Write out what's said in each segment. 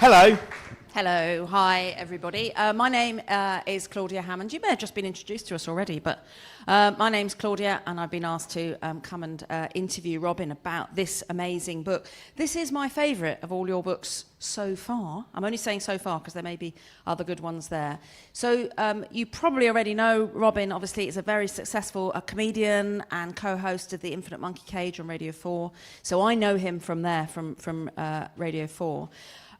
Hello. Hello, hi everybody. My name is Claudia Hammond. You may have just been introduced to us already, but my name's Claudia and I've been asked to come and interview Robin about this amazing book. This is my favourite of all your books so far. I'm only saying so far because there may be other good ones there. So you probably already know Robin, obviously, is a very successful comedian and co-host of the Infinite Monkey Cage on Radio 4. So I know him from there, from Radio 4.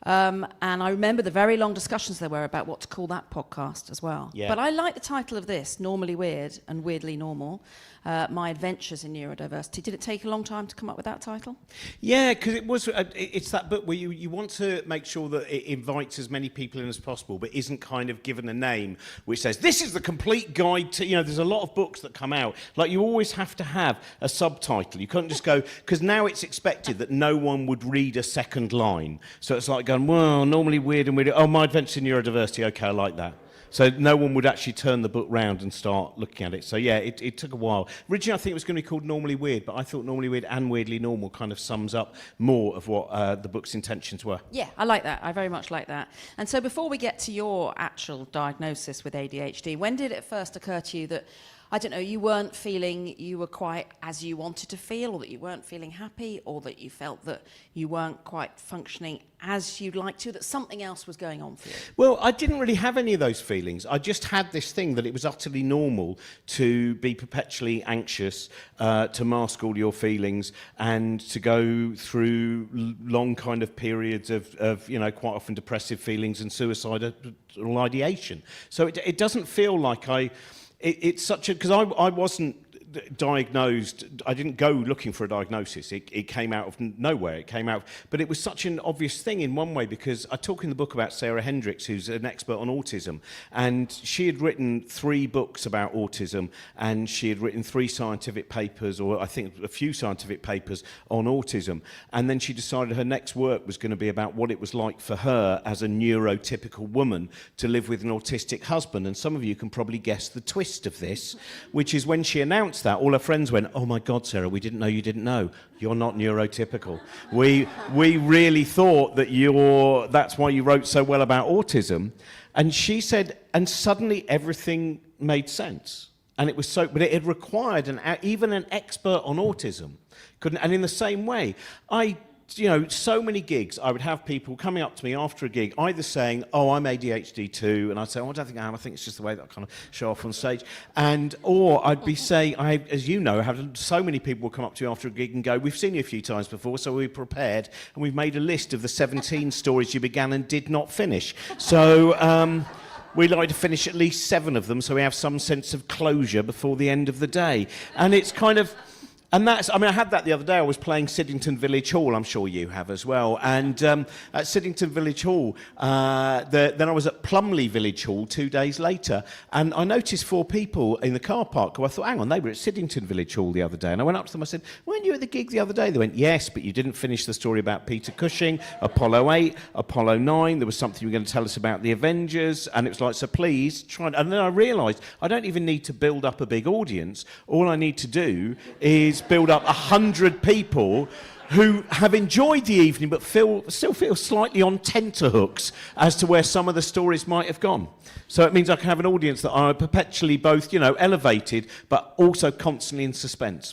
And I remember the very long discussions there were about what to call that podcast as well. Yeah. But I like the title of this, Normally Weird and Weirdly Normal, My Adventures in Neurodiversity. Did it take a long time to come up with that title? Yeah, because it's that book where you want to make sure that it invites as many people in as possible, but isn't kind of given a name which says, this is the complete guide to, there's a lot of books that come out. Like, you always have to have a subtitle. You can't just go, because now it's expected that no one would read a second line. So it's like going, well, normally weird and weird. Oh, My Adventures in Neurodiversity. Okay, I like that. So no one would actually turn the book round and start looking at it. So yeah, it took a while. Originally, I think it was going to be called Normally Weird, but I thought Normally Weird and Weirdly Normal kind of sums up more of what the book's intentions were. Yeah, I like that. I very much like that. And so before we get to your actual diagnosis with ADHD, when did it first occur to you that, I don't know, you weren't feeling you were quite as you wanted to feel, or that you weren't feeling happy, or that you felt that you weren't quite functioning as you'd like to, that something else was going on for you? Well, I didn't really have any of those feelings. I just had this thing that it was utterly normal to be perpetually anxious, to mask all your feelings, and to go through long kind of periods of quite often depressive feelings and suicidal ideation. So it doesn't feel like it's such a, because I wasn't diagnosed, I didn't go looking for a diagnosis. It came out of nowhere. It came out, but it was such an obvious thing in one way, because I talk in the book about Sarah Hendricks, who's an expert on autism, and she had written 3 books about autism, and she had written 3 scientific papers, or I think a few scientific papers on autism, and then she decided her next work was going to be about what it was like for her as a neurotypical woman to live with an autistic husband. And some of you can probably guess the twist of this, which is when she announced that, all her friends went, "Oh my God, Sarah, we didn't know you didn't know. You're not neurotypical. We really thought that that's why you wrote so well about autism." And she said, and suddenly everything made sense. And it was so, but it had required even an expert on autism couldn't. And in the same way, so many gigs, I would have people coming up to me after a gig, either saying, "Oh, I'm ADHD too," and I'd say, "Oh, I don't think I am. I think it's just the way that I kind of show off on stage." Or I'd be saying, as you know, so many people will come up to you after a gig and go, "We've seen you a few times before, so we're prepared, and we've made a list of the 17 stories you began and did not finish. So we'd like to finish at least 7 of them, so we have some sense of closure before the end of the day." And it's kind of... And I had that the other day. I was playing Siddington Village Hall. I'm sure you have as well. And at Siddington Village Hall, then I was at Plumley Village Hall 2 days later, and I noticed 4 people in the car park who I thought, hang on, they were at Siddington Village Hall the other day. And I went up to them, I said, "Weren't you at the gig the other day?" They went, "Yes, but you didn't finish the story about Peter Cushing, Apollo 8, Apollo 9. There was something you were going to tell us about the Avengers." And it was like, so please try. And then I realised I don't even need to build up a big audience. All I need to do is build up 100 people who have enjoyed the evening but still feel slightly on tenterhooks as to where some of the stories might have gone. So it means I can have an audience that are perpetually both, elevated but also constantly in suspense.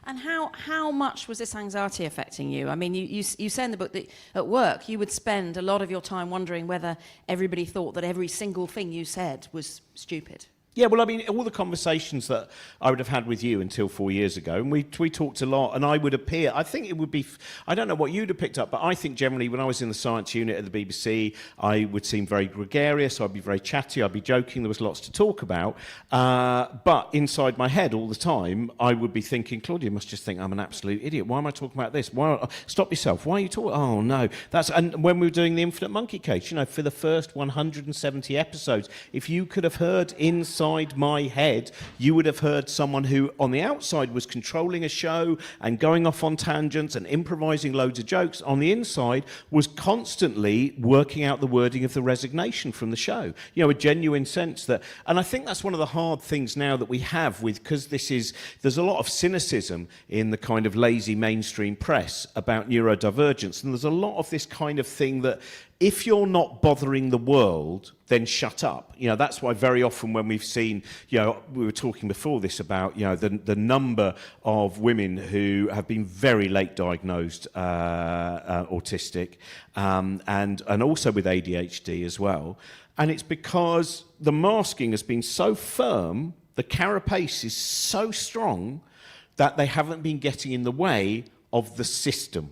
And how much was this anxiety affecting you? I mean, you say in the book that at work you would spend a lot of your time wondering whether everybody thought that every single thing you said was stupid. Yeah, well, I mean, all the conversations that I would have had with you until 4 years ago, and we talked a lot, and I would appear, I think it would be, I don't know what you'd have picked up, but I think generally when I was in the science unit at the BBC, I would seem very gregarious, I'd be very chatty, I'd be joking, there was lots to talk about, but inside my head all the time, I would be thinking, Claudia must just think I'm an absolute idiot. Why am I talking about this? Stop yourself. Why are you talking? Oh, no. And when we were doing the Infinite Monkey Cage, for the first 170 episodes, if you could have heard inside my head, you would have heard someone who on the outside was controlling a show and going off on tangents and improvising loads of jokes. On the inside was constantly working out the wording of the resignation from the show. A genuine sense that, and I think that's one of the hard things now that we have because there's a lot of cynicism in the kind of lazy mainstream press about neurodivergence, and there's a lot of this kind of thing that if you're not bothering the world, then shut up. You know, that's why very often when we've seen, you know, we were talking before this about, you know, the number of women who have been very late diagnosed autistic, and also with ADHD as well. And it's because the masking has been so firm, the carapace is so strong that they haven't been getting in the way of the system.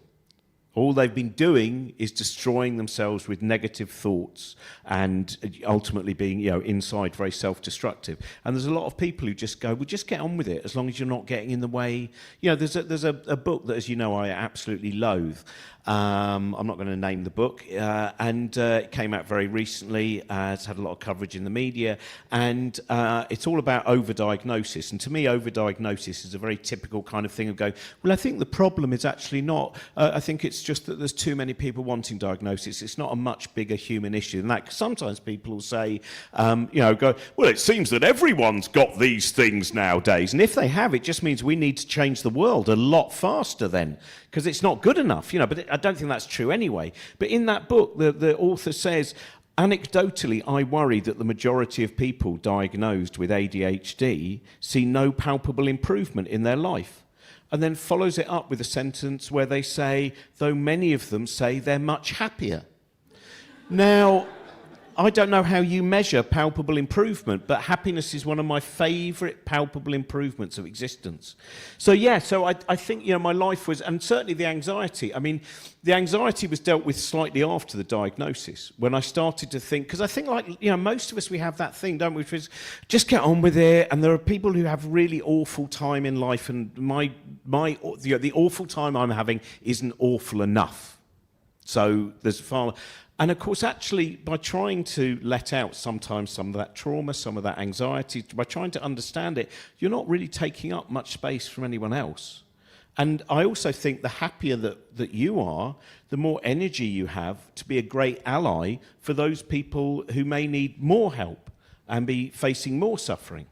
All they've been doing is destroying themselves with negative thoughts and ultimately being, you know, inside very self-destructive. And there's a lot of people who just go, well, just get on with it as long as you're not getting in the way. You know, there's a book that, as you know, I absolutely loathe. I'm not going to name the book, and it came out very recently. It's had a lot of coverage in the media, and it's all about overdiagnosis. And to me, overdiagnosis is a very typical kind of thing of going, well, I think the problem is actually not, I think it's just that there's too many people wanting diagnosis. It's not a much bigger human issue than that. 'Cause sometimes people will say, you know, go, well, it seems that everyone's got these things nowadays. And if they have, it just means we need to change the world a lot faster then, because it's not good enough, you know. But I don't think that's true anyway. But in that book, the author says, anecdotally, I worry that the majority of people diagnosed with ADHD see no palpable improvement in their life. And then follows it up with a sentence where they say, though many of them say they're much happier. Now, I don't know how you measure palpable improvement, but happiness is one of my favourite palpable improvements of existence. So yeah, so I think, you know, my life was, and certainly the anxiety, I mean, the anxiety was dealt with slightly after the diagnosis, when I started to think, because I think, like, you know, most of us, we have that thing, don't we, which is just get on with it. And there are people who have really awful time in life, and the awful time I'm having isn't awful enough. So there's far. And of course, actually, by trying to let out sometimes some of that trauma, some of that anxiety, by trying to understand it, you're not really taking up much space from anyone else. And I also think the happier that you are, the more energy you have to be a great ally for those people who may need more help and be facing more suffering.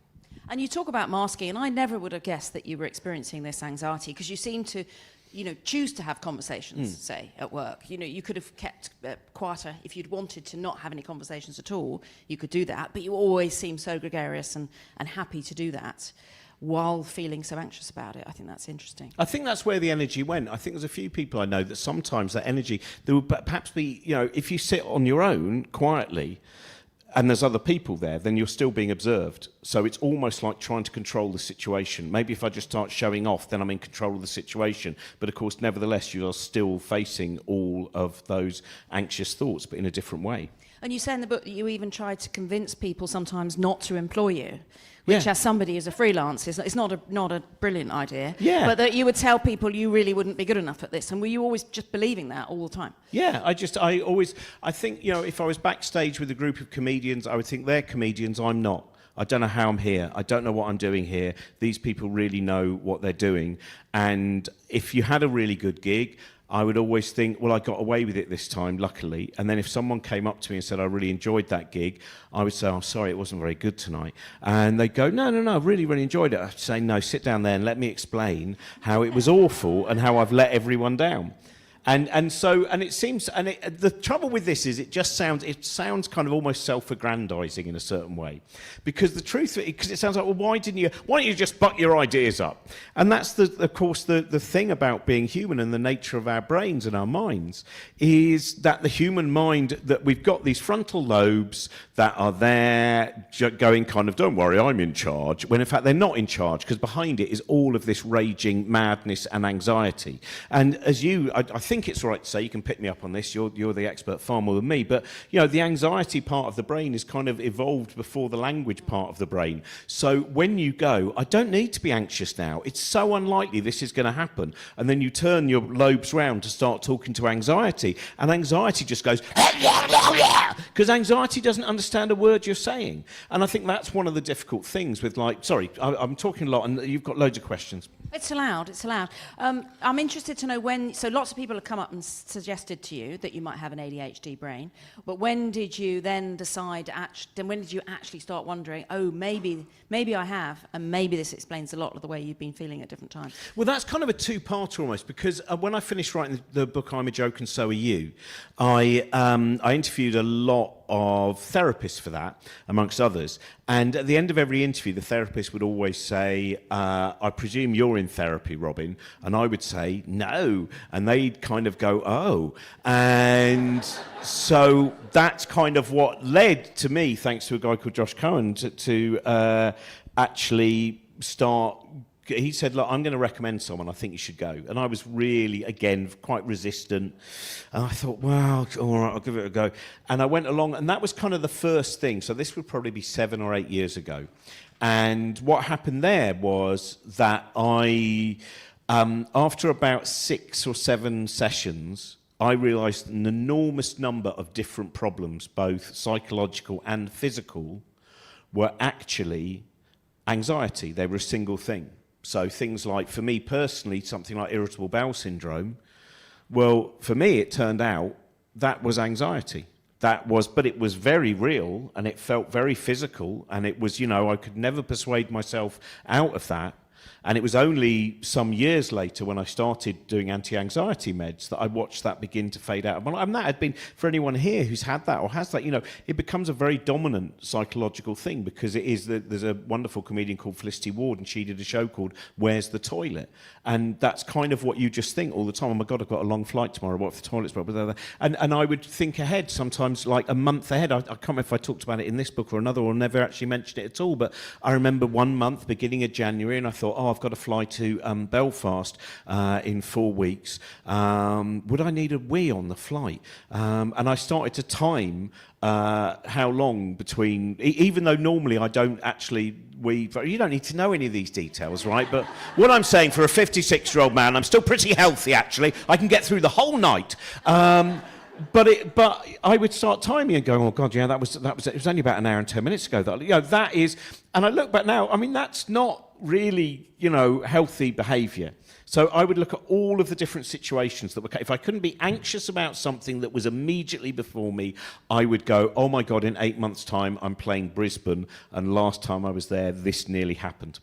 And you talk about masking, and I never would have guessed that you were experiencing this anxiety, because you seem to, you know, choose to have conversations, say, at work. You know, you could have kept quieter if you'd wanted to not have any conversations at all. You could do that, but you always seem so gregarious and happy to do that while feeling so anxious about it. I think that's interesting. I think that's where the energy went. I think there's a few people I know that sometimes that energy, there would perhaps be, you know, if you sit on your own quietly, and there's other people there, then you're still being observed. So it's almost like trying to control the situation. Maybe if I just start showing off, then I'm in control of the situation. But of course, nevertheless, you are still facing all of those anxious thoughts, but in a different way. And you say in the book that you even tried to convince people sometimes not to employ you, which, as somebody who's a freelance, is not a brilliant idea. Yeah. But that you would tell people you really wouldn't be good enough at this. And were you always just believing that all the time? Yeah, I think, you know, if I was backstage with a group of comedians, I would think they're comedians, I'm not. I don't know how I'm here. I don't know what I'm doing here. These people really know what they're doing. And if you had a really good gig, I would always think, well, I got away with it this time, luckily. And then if someone came up to me and said, I really enjoyed that gig, I would say, I'm sorry, it wasn't very good tonight. And they'd go, no, I really, really enjoyed it. I'd say, no, sit down there and let me explain how it was awful and how I've let everyone down. And it seems, the trouble with this is it sounds kind of almost self-aggrandizing in a certain way, because the truth, because it sounds like, well, why don't you just butt your ideas up? And that's of course the thing about being human and the nature of our brains and our minds is that the human mind, that we've got these frontal lobes that are there going kind of, don't worry, I'm in charge, when in fact they're not in charge, because behind it is all of this raging madness and anxiety. And as I think it's right to say, you can pick me up on this, you're the expert far more than me, but you know, the anxiety part of the brain is kind of evolved before the language part of the brain. So when you go, I don't need to be anxious now, it's so unlikely this is going to happen, and then you turn your lobes round to start talking to anxiety, and anxiety just goes, because anxiety doesn't understand a word you're saying. And I think that's one of the difficult things with, like, sorry, I'm talking a lot and you've got loads of questions. It's allowed, it's allowed. I'm interested to know when, so lots of people have come up and suggested to you that you might have an ADHD brain, but when did you then decide, then when did you actually start wondering, oh, maybe I have, and maybe this explains a lot of the way you've been feeling at different times? Well, that's kind of a two-parter almost, because when I finished writing the book I'm a Joke and So Are You, I interviewed a lot of therapists for that, amongst others. And at the end of every interview, the therapist would always say, I presume you're in therapy, Robin. And I would say, no. And they'd kind of go, oh. And so that's kind of what led to me, thanks to a guy called Josh Cohen, to actually start. He said, look, I'm going to recommend someone. I think you should go. And I was really, again, quite resistant. And I thought, well, all right, I'll give it a go. And I went along, and that was kind of the first thing. So this would probably be 7 or 8 years ago. And what happened there was that after about 6 or 7 sessions, I realised an enormous number of different problems, both psychological and physical, were actually anxiety. They were a single thing. So things like, for me personally, something like irritable bowel syndrome, well, for me, it turned out that was anxiety. But it was very real, and it felt very physical, and it was, I could never persuade myself out of that. And it was only some years later when I started doing anti-anxiety meds that I watched that begin to fade out. And that had been, for anyone here who's had that or has that, it becomes a very dominant psychological thing, because it is there's a wonderful comedian called Felicity Ward, and she did a show called Where's the Toilet? And that's kind of what you just think all the time. Oh my God, I've got a long flight tomorrow. What if the toilet's broken? And I would think ahead, sometimes like a month ahead. I can't remember if I talked about it in this book or another, or never actually mentioned it at all. But I remember one month, beginning of January, and I thought, I've got to fly to Belfast in 4 weeks. Would I need a wee on the flight? And I started to time how long between, even though normally I don't actually wee, you don't need to know any of these details, right? But what I'm saying, for a 56-year-old man, I'm still pretty healthy, actually. I can get through the whole night. But I would start timing and going, oh God, yeah, that was it was only about an hour and 10 minutes ago. That is, and I look back now, I mean, that's not really, healthy behaviour. So I would look at all of the different situations that were, if I couldn't be anxious about something that was immediately before me, I would go, oh my God, in 8 months' time, I'm playing Brisbane, and last time I was there, this nearly happened.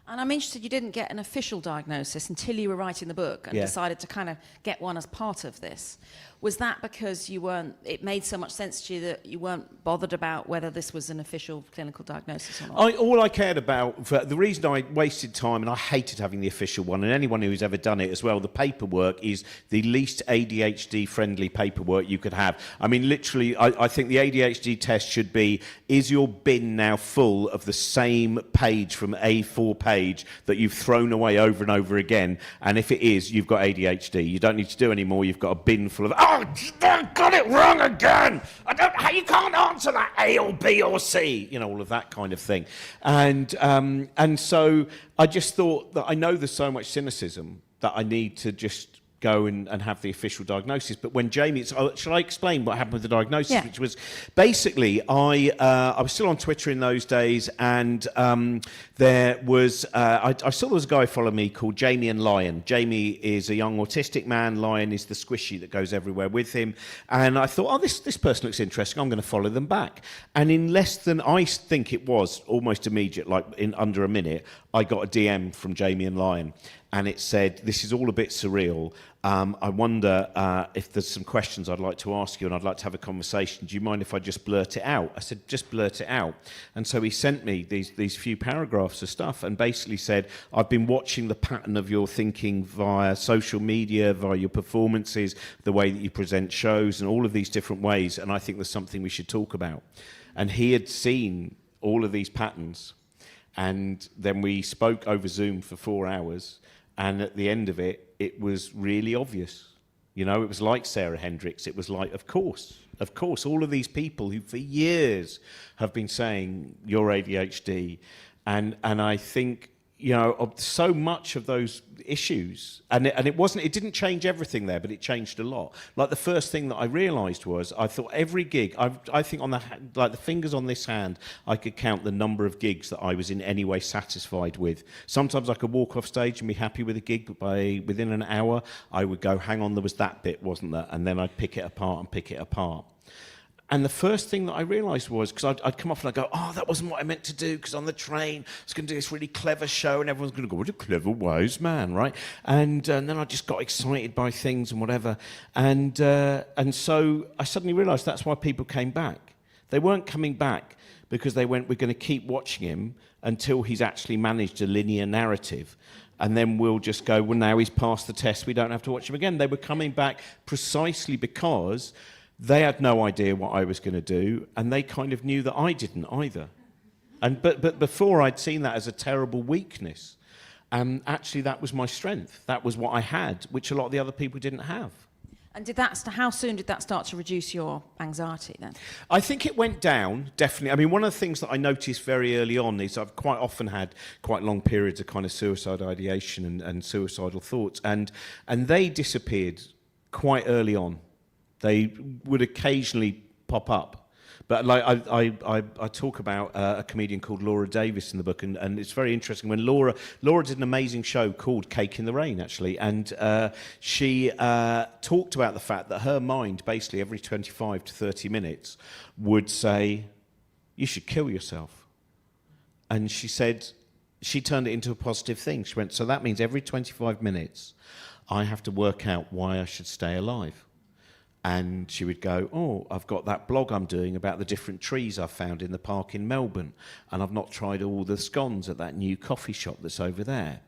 And I'm interested, you didn't get an official diagnosis until you were writing the book and decided to kind of get one as part of this. Was that because it made so much sense to you that you weren't bothered about whether this was an official clinical diagnosis or not? All I cared about, the reason I wasted time, and I hated having the official one, and anyone who's ever done it as well, the paperwork is the least ADHD-friendly paperwork you could have. I mean, literally, I think the ADHD test should be, is your bin now full of the same page from A4 page that you've thrown away over and over again? And if it is, you've got ADHD. You don't need to do any more. You've got a bin full of, oh, I got it wrong again. You can't answer that A or B or C. All of that kind of thing. And so I just thought that I know there's so much cynicism that I need to just go and have the official diagnosis. But when Jamie, shall I explain what happened with the diagnosis? Yeah. Which was basically, I was still on Twitter in those days, and there was, I saw there was a guy following me called Jamie and Lion. Jamie is a young autistic man. Lion is the squishy that goes everywhere with him. And I thought, this person looks interesting. I'm going to follow them back. And in less than, I think it was almost immediate, like in under a minute, I got a DM from Jamie and Lion. And it said, this is all a bit surreal. I wonder if there's some questions I'd like to ask you, and I'd like to have a conversation. Do you mind if I just blurt it out? I said, just blurt it out. And so he sent me these few paragraphs of stuff and basically said, I've been watching the pattern of your thinking via social media, via your performances, the way that you present shows, and all of these different ways, and I think there's something we should talk about. And he had seen all of these patterns, and then we spoke over Zoom for 4 hours. And at the end of it, it was really obvious. It was like Sarah Hendricks. It was like, of course, all of these people who for years have been saying, you're ADHD. And I think, you know, of so much of those issues, and it didn't change everything there, but it changed a lot. Like the first thing that I realised was I thought every gig, I think on the fingers on this hand, I could count the number of gigs that I was in any way satisfied with. Sometimes I could walk off stage and be happy with a gig, but within an hour I would go, hang on, there was that bit, wasn't there? And then I'd pick it apart. And the first thing that I realised was, because I'd come off and I'd go, oh, that wasn't what I meant to do, because on the train I was going to do this really clever show and everyone's going to go, what a clever, wise man, right? And then I just got excited by things and whatever. And so I suddenly realised that's why people came back. They weren't coming back because they went, we're going to keep watching him until he's actually managed a linear narrative. And then we'll just go, well, now he's passed the test, we don't have to watch him again. They were coming back precisely because they had no idea what I was going to do, and they kind of knew that I didn't either. But before I'd seen that as a terrible weakness. Actually, that was my strength. That was what I had, which a lot of the other people didn't have. And how soon did that start to reduce your anxiety then? I think it went down, definitely. I mean, one of the things that I noticed very early on is I've quite often had quite long periods of kind of suicide ideation and suicidal thoughts, and they disappeared quite early on. They would occasionally pop up. But like I talk about a comedian called Laura Davis in the book, and it's very interesting. When Laura did an amazing show called Cake in the Rain, actually, and she talked about the fact that her mind, basically every 25 to 30 minutes, would say, you should kill yourself. And she said, she turned it into a positive thing. She went, so that means every 25 minutes, I have to work out why I should stay alive. And she would go, oh, I've got that blog I'm doing about the different trees I've found in the park in Melbourne, and I've not tried all the scones at that new coffee shop that's over there.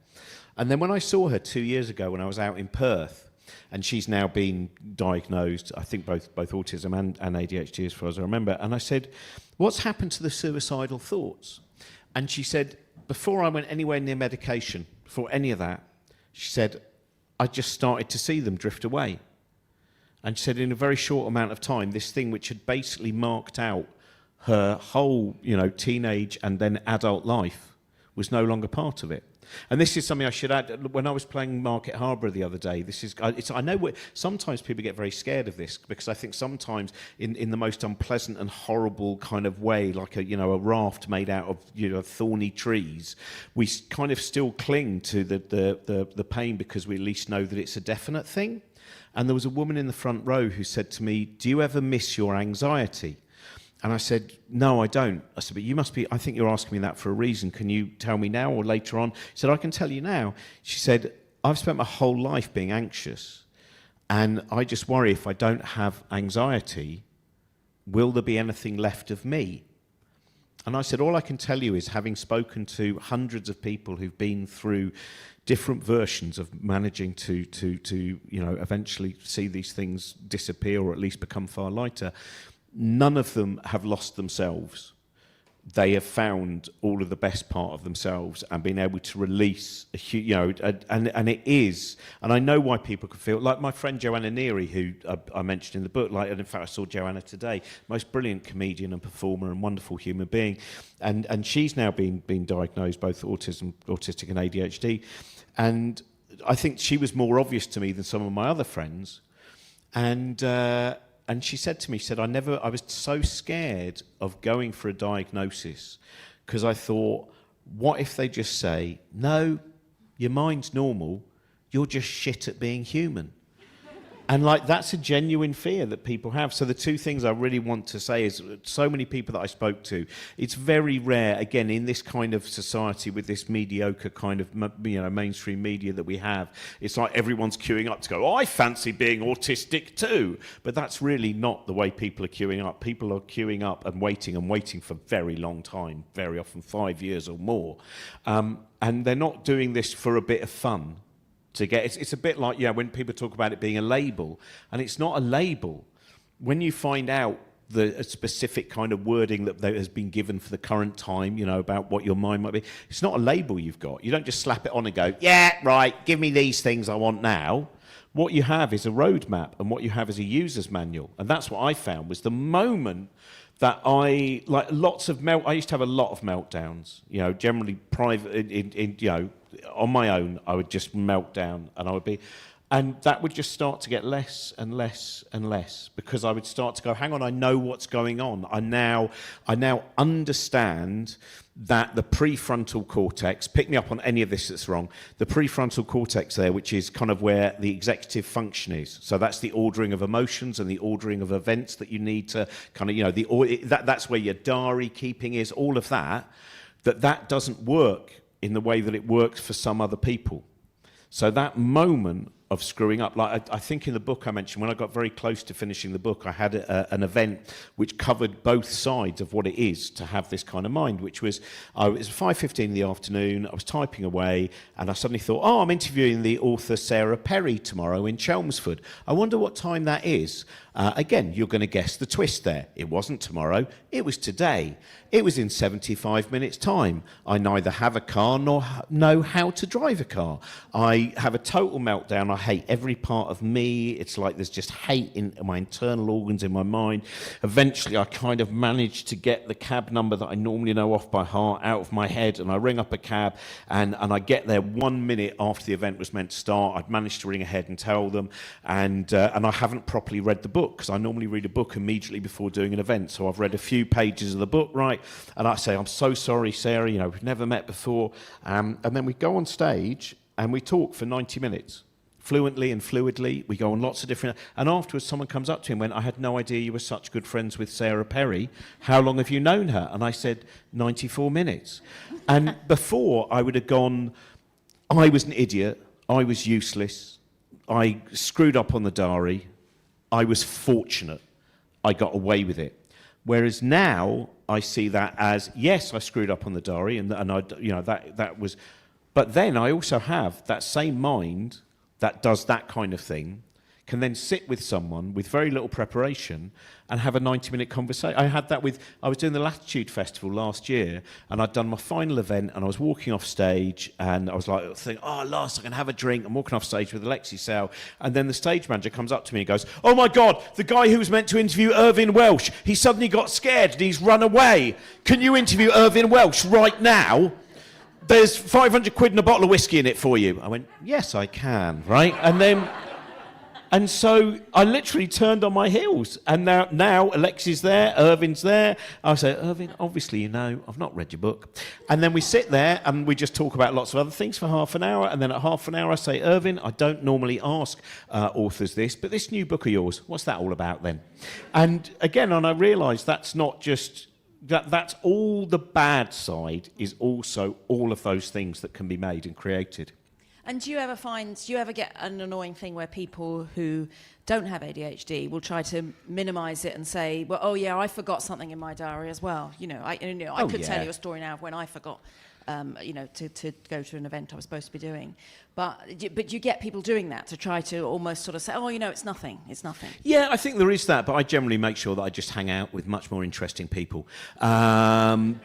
And then when I saw her 2 years ago when I was out in Perth, and she's now been diagnosed, I think both autism and ADHD as far as I remember, and I said, what's happened to the suicidal thoughts? And she said, before I went anywhere near medication, before any of that, she said, I just started to see them drift away. And she said in a very short amount of time, this thing which had basically marked out her whole, teenage and then adult life was no longer part of it. And this is something I should add. When I was playing Market Harbour the other day, I know sometimes people get very scared of this, because I think sometimes in the most unpleasant and horrible kind of way, like a raft made out of thorny trees, we kind of still cling to the pain because we at least know that it's a definite thing. And there was a woman in the front row who said to me, do you ever miss your anxiety? And I said, no, I don't. I said, but you must be, I think you're asking me that for a reason. Can you tell me now or later on? She said, I can tell you now. She said, I've spent my whole life being anxious, and I just worry if I don't have anxiety, will there be anything left of me? And I said, all I can tell you is, having spoken to hundreds of people who've been through different versions of managing to eventually see these things disappear or at least become far lighter, none of them have lost themselves. They have found all of the best part of themselves and been able to release, and it is, and I know why people could feel, like my friend Joanna Neary, who I mentioned in the book, and in fact I saw Joanna today, most brilliant comedian and performer and wonderful human being, and she's now been diagnosed both autistic and ADHD, and I think she was more obvious to me than some of my other friends, and she said to me, I was so scared of going for a diagnosis because I thought, what if they just say, no, your mind's normal, you're just shit at being human? And that's a genuine fear that people have. So the two things I really want to say is, so many people that I spoke to, it's very rare, again, in this kind of society with this mediocre kind of mainstream media that we have, it's like everyone's queuing up to go, oh, I fancy being autistic too. But that's really not the way people are queuing up. People are queuing up and waiting for a very long time, very often 5 years or more. And they're not doing this for a bit of fun. It's a bit like, when people talk about it being a label, and it's not a label. When you find out a specific kind of wording that has been given for the current time, about what your mind might be, it's not a label you've got. You don't just slap it on and go, yeah, right, give me these things I want now. What you have is a roadmap, and what you have is a user's manual. And that's what I found was the moment that I used to have a lot of meltdowns, generally private, on my own. I would just melt down, and that would just start to get less and less and less, because I would start to go, hang on, I know what's going on. I now understand that the prefrontal cortex, pick me up on any of this that's wrong, the prefrontal cortex there, which is kind of where the executive function is. So that's the ordering of emotions and the ordering of events that you need to kind of, that's where your diary keeping is, all of that doesn't work in the way that it works for some other people. So that moment of screwing up, like I think in the book I mentioned, when I got very close to finishing the book, I had an event which covered both sides of what it is to have this kind of mind, which was, it was 5:15 in the afternoon, I was typing away, and I suddenly thought, I'm interviewing the author Sarah Perry tomorrow in Chelmsford. I wonder what time that is. Again, you're going to guess the twist there. It wasn't tomorrow, it was today. It was in 75 minutes' time. I neither have a car nor know how to drive a car. I have a total meltdown. I hate every part of me. It's like there's just hate in my internal organs in my mind. Eventually, I kind of managed to get the cab number that I normally know off by heart out of my head, and I ring up a cab, and I get there 1 minute after the event was meant to start. I'd managed to ring ahead and tell them, and I haven't properly read the book, because I normally read a book immediately before doing an event. So I've read a few pages of the book, right? And I say, I'm so sorry, Sarah, we've never met before. And then we go on stage and we talk for 90 minutes, fluently and fluidly. We go on lots of different... And afterwards, someone comes up to him and went, I had no idea you were such good friends with Sarah Perry. How long have you known her? And I said, 94 minutes. And before, I would have gone, I was an idiot. I was useless. I screwed up on the diary. I was fortunate. I got away with it. Whereas now I see that as, yes, I screwed up on the diary, and that was, but then I also have that same mind that does that kind of thing, can then sit with someone with very little preparation and have a 90-minute conversation. I was doing the Latitude Festival last year, and I'd done my final event, and I was walking off stage, and I was like, thinking, at last I can have a drink. I'm walking off stage with Alexi Sale, and then the stage manager comes up to me and goes, oh my God, the guy who was meant to interview Irvine Welsh, he suddenly got scared and he's run away. Can you interview Irvine Welsh right now? There's 500 quid and a bottle of whiskey in it for you. I went, yes, I can, right? And so I literally turned on my heels. And now Alexi's there, Irvin's there. I say, Irvine, obviously I've not read your book. And then we sit there and we just talk about lots of other things for half an hour. And then at half an hour I say, Irvine, I don't normally ask authors this, but this new book of yours, what's that all about then? And again, I realised that's not just... That's all the bad side is also all of those things that can be made and created. And do you ever get an annoying thing where people who don't have ADHD will try to minimise it and say, well, oh yeah, I forgot something in my diary as well. I could tell you a story now of when I forgot, to go to an event I was supposed to be doing. But you get people doing that to try to almost sort of say, oh, it's nothing. It's nothing. Yeah, I think there is that, but I generally make sure that I just hang out with much more interesting people. There are a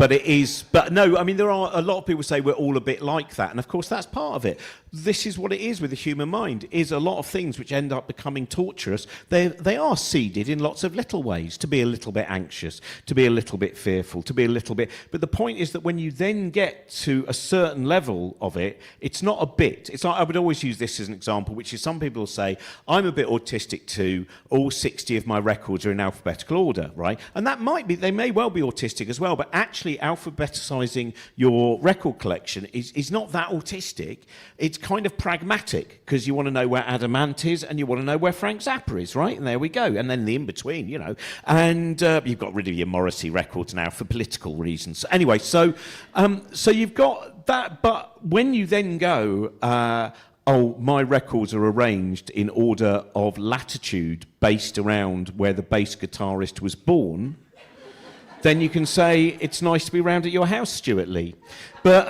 lot of people say we're all a bit like that, and of course that's part of it. This is what it is with the human mind, is a lot of things which end up becoming torturous. They are seeded in lots of little ways, to be a little bit anxious, to be a little bit fearful, to be a little bit... But the point is that when you then get to a certain level of it, it's not a bit. It's like, I would always use this as an example, which is some people will say, I'm a bit autistic too, all 60 of my records are in alphabetical order, right? And that they may well be autistic as well, but actually alphabetising your record collection is not that autistic. It's kind of pragmatic, because you want to know where Adamant is and you want to know where Frank Zappa is, right? And there we go. And then the in-between, And you've got rid of your Morrissey records now for political reasons. Anyway, so you've got that, but when you then go, my records are arranged in order of latitude based around where the bass guitarist was born, then you can say, it's nice to be round at your house, Stuart Lee. But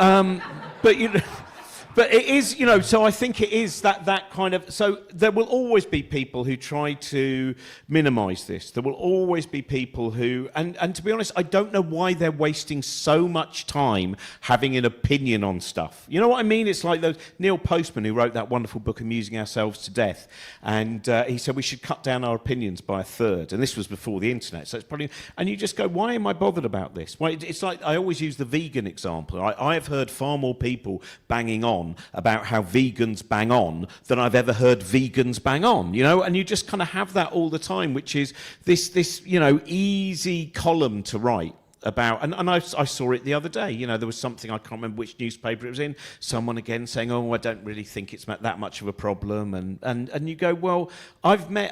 But it is, you know, so I think it is that kind of, so there will always be people who try to minimise this. There will always be people who, and to be honest, I don't know why they're wasting so much time having an opinion on stuff. You know what I mean? It's like Neil Postman, who wrote that wonderful book, Amusing Ourselves to Death, and he said we should cut down our opinions by a third, and this was before the internet, so it's probably, and you just go, why am I bothered about this? Well, it's like, I always use the vegan example. I have heard far more people banging on about how vegans bang on than I've ever heard vegans bang on, you know, and you just kind of have that all the time, which is this you know, easy column to write about, and I saw it the other day, you know, there was something, I can't remember which newspaper it was in, someone again saying, oh, I don't really think it's that much of a problem, and you go, well, I've met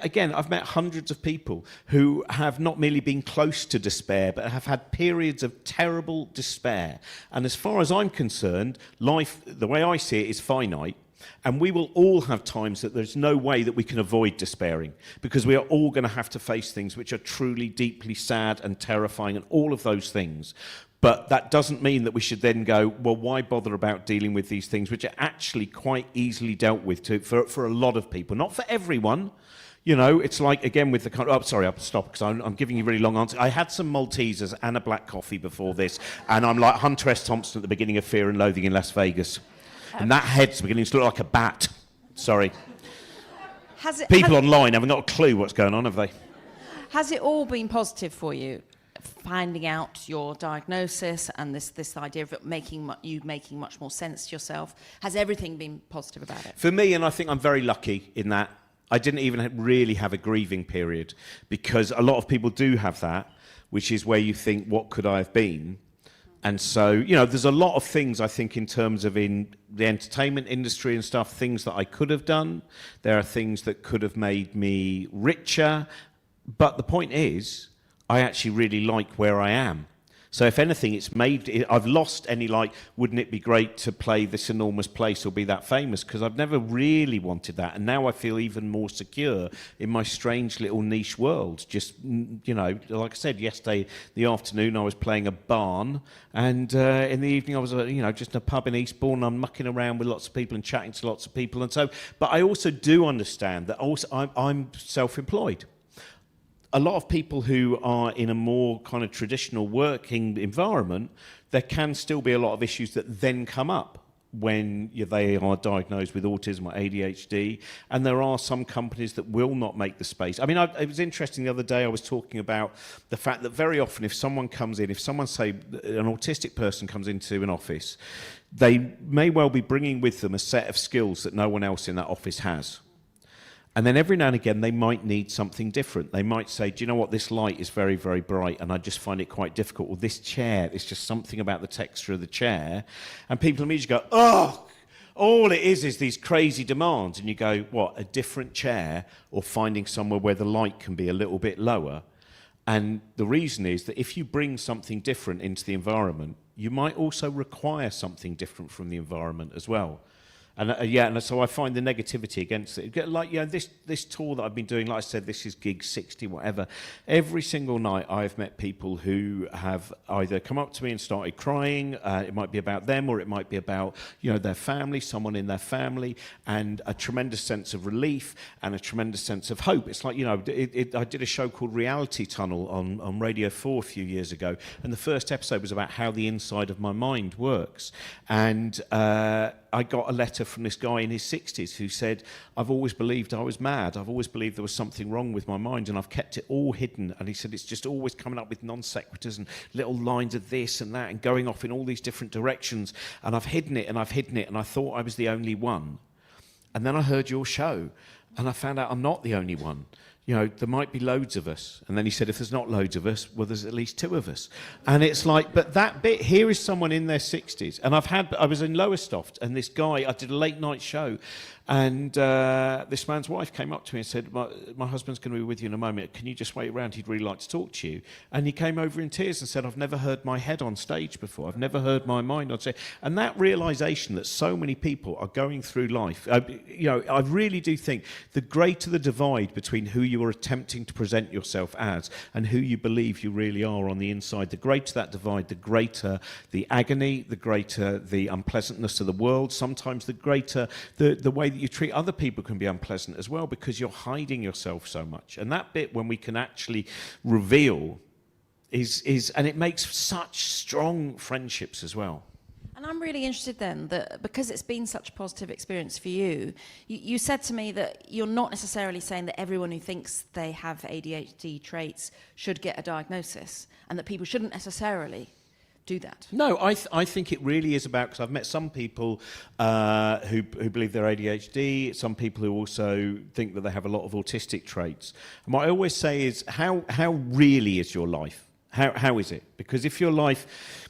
hundreds of people who have not merely been close to despair, but have had periods of terrible despair, and as far as I'm concerned, life, the way I see it, is finite. And we will all have times that there's no way that we can avoid despairing, because we are all going to have to face things which are truly, deeply sad and terrifying and all of those things. But that doesn't mean that we should then go, well, why bother about dealing with these things, which are actually quite easily dealt with for a lot of people, not for everyone. You know, it's like, again, with the... Oh, sorry, I'll stop, because I'm giving you a really long answer. I had some Maltesers and a black coffee before this, and I'm like Hunter S. Thompson at the beginning of Fear and Loathing in Las Vegas. And that head's beginning to look like a bat. Sorry. People online haven't got a clue what's going on, have they? Has it all been positive for you, finding out your diagnosis and this idea of it making much more sense to yourself? Has everything been positive about it? For me, and I think I'm very lucky in that, I didn't even really have a grieving period, because a lot of people do have that, which is where you think, what could I have been? And so, you know, there's a lot of things, I think, in terms of in the entertainment industry and stuff, things that I could have done. There are things that could have made me richer. But the point is, I actually really like where I am. So if anything, I've lost any, like, wouldn't it be great to play this enormous place or be that famous? Because I've never really wanted that. And now I feel even more secure in my strange little niche world. Just, you know, like I said, yesterday, the afternoon, I was playing a barn. And in the evening, I was, you know, just in a pub in Eastbourne. I'm mucking around with lots of people and chatting to lots of people. And so, but I also do understand that also I'm self-employed. A lot of people who are in a more kind of traditional working environment, there can still be a lot of issues that then come up when they are diagnosed with autism or ADHD, and there are some companies that will not make the space. I mean, it was interesting the other day, I was talking about the fact that very often if someone, say, an autistic person comes into an office, they may well be bringing with them a set of skills that no one else in that office has. And then every now and again, they might need something different. They might say, do you know what, this light is very, very bright, and I just find it quite difficult. Or this chair, it's just something about the texture of the chair. And people immediately go, oh, all it is these crazy demands. And you go, what, a different chair, or finding somewhere where the light can be a little bit lower? And the reason is that if you bring something different into the environment, you might also require something different from the environment as well. And and so I find the negativity against it. Like, you know, this tour that I've been doing, like I said, this is gig 60, whatever. Every single night I've met people who have either come up to me and started crying. It might be about them, or it might be about, you know, their family, someone in their family, and a tremendous sense of relief and a tremendous sense of hope. It's like, you know, I did a show called Reality Tunnel on Radio 4 a few years ago, and the first episode was about how the inside of my mind works. And I got a letter from this guy in his 60s who said, I've always believed I was mad. I've always believed there was something wrong with my mind, and I've kept it all hidden. And he said, it's just always coming up with non sequiturs and little lines of this and that and going off in all these different directions. And I've hidden it and I've hidden it, and I thought I was the only one. And then I heard your show and I found out I'm not the only one. You know, there might be loads of us. And then he said, if there's not loads of us, well, there's at least 2 of us. And it's like, but that bit, here is someone in their 60s. And I was in Lowestoft, and this guy, I did a late night show, and this man's wife came up to me and said, my husband's going to be with you in a moment. Can you just wait around? He'd really like to talk to you. And he came over in tears and said, I've never heard my head on stage before. I've never heard my mind on stage. And that realisation that so many people are going through life, you know, I really do think the greater the divide between who you you are attempting to present yourself as and who you believe you really are on the inside, the greater that divide, the greater the agony, the greater the unpleasantness of the world. Sometimes the greater the way that you treat other people can be unpleasant as well, because you're hiding yourself so much. And that bit when we can actually reveal is and it makes such strong friendships as well. And I'm really interested then that because it's been such a positive experience for you, you said to me that you're not necessarily saying that everyone who thinks they have ADHD traits should get a diagnosis, and that people shouldn't necessarily do that. No, I think it really is about, because I've met some people who believe they're ADHD, some people who also think that they have a lot of autistic traits. And what I always say is, how really is your life? How is it? Because if your life,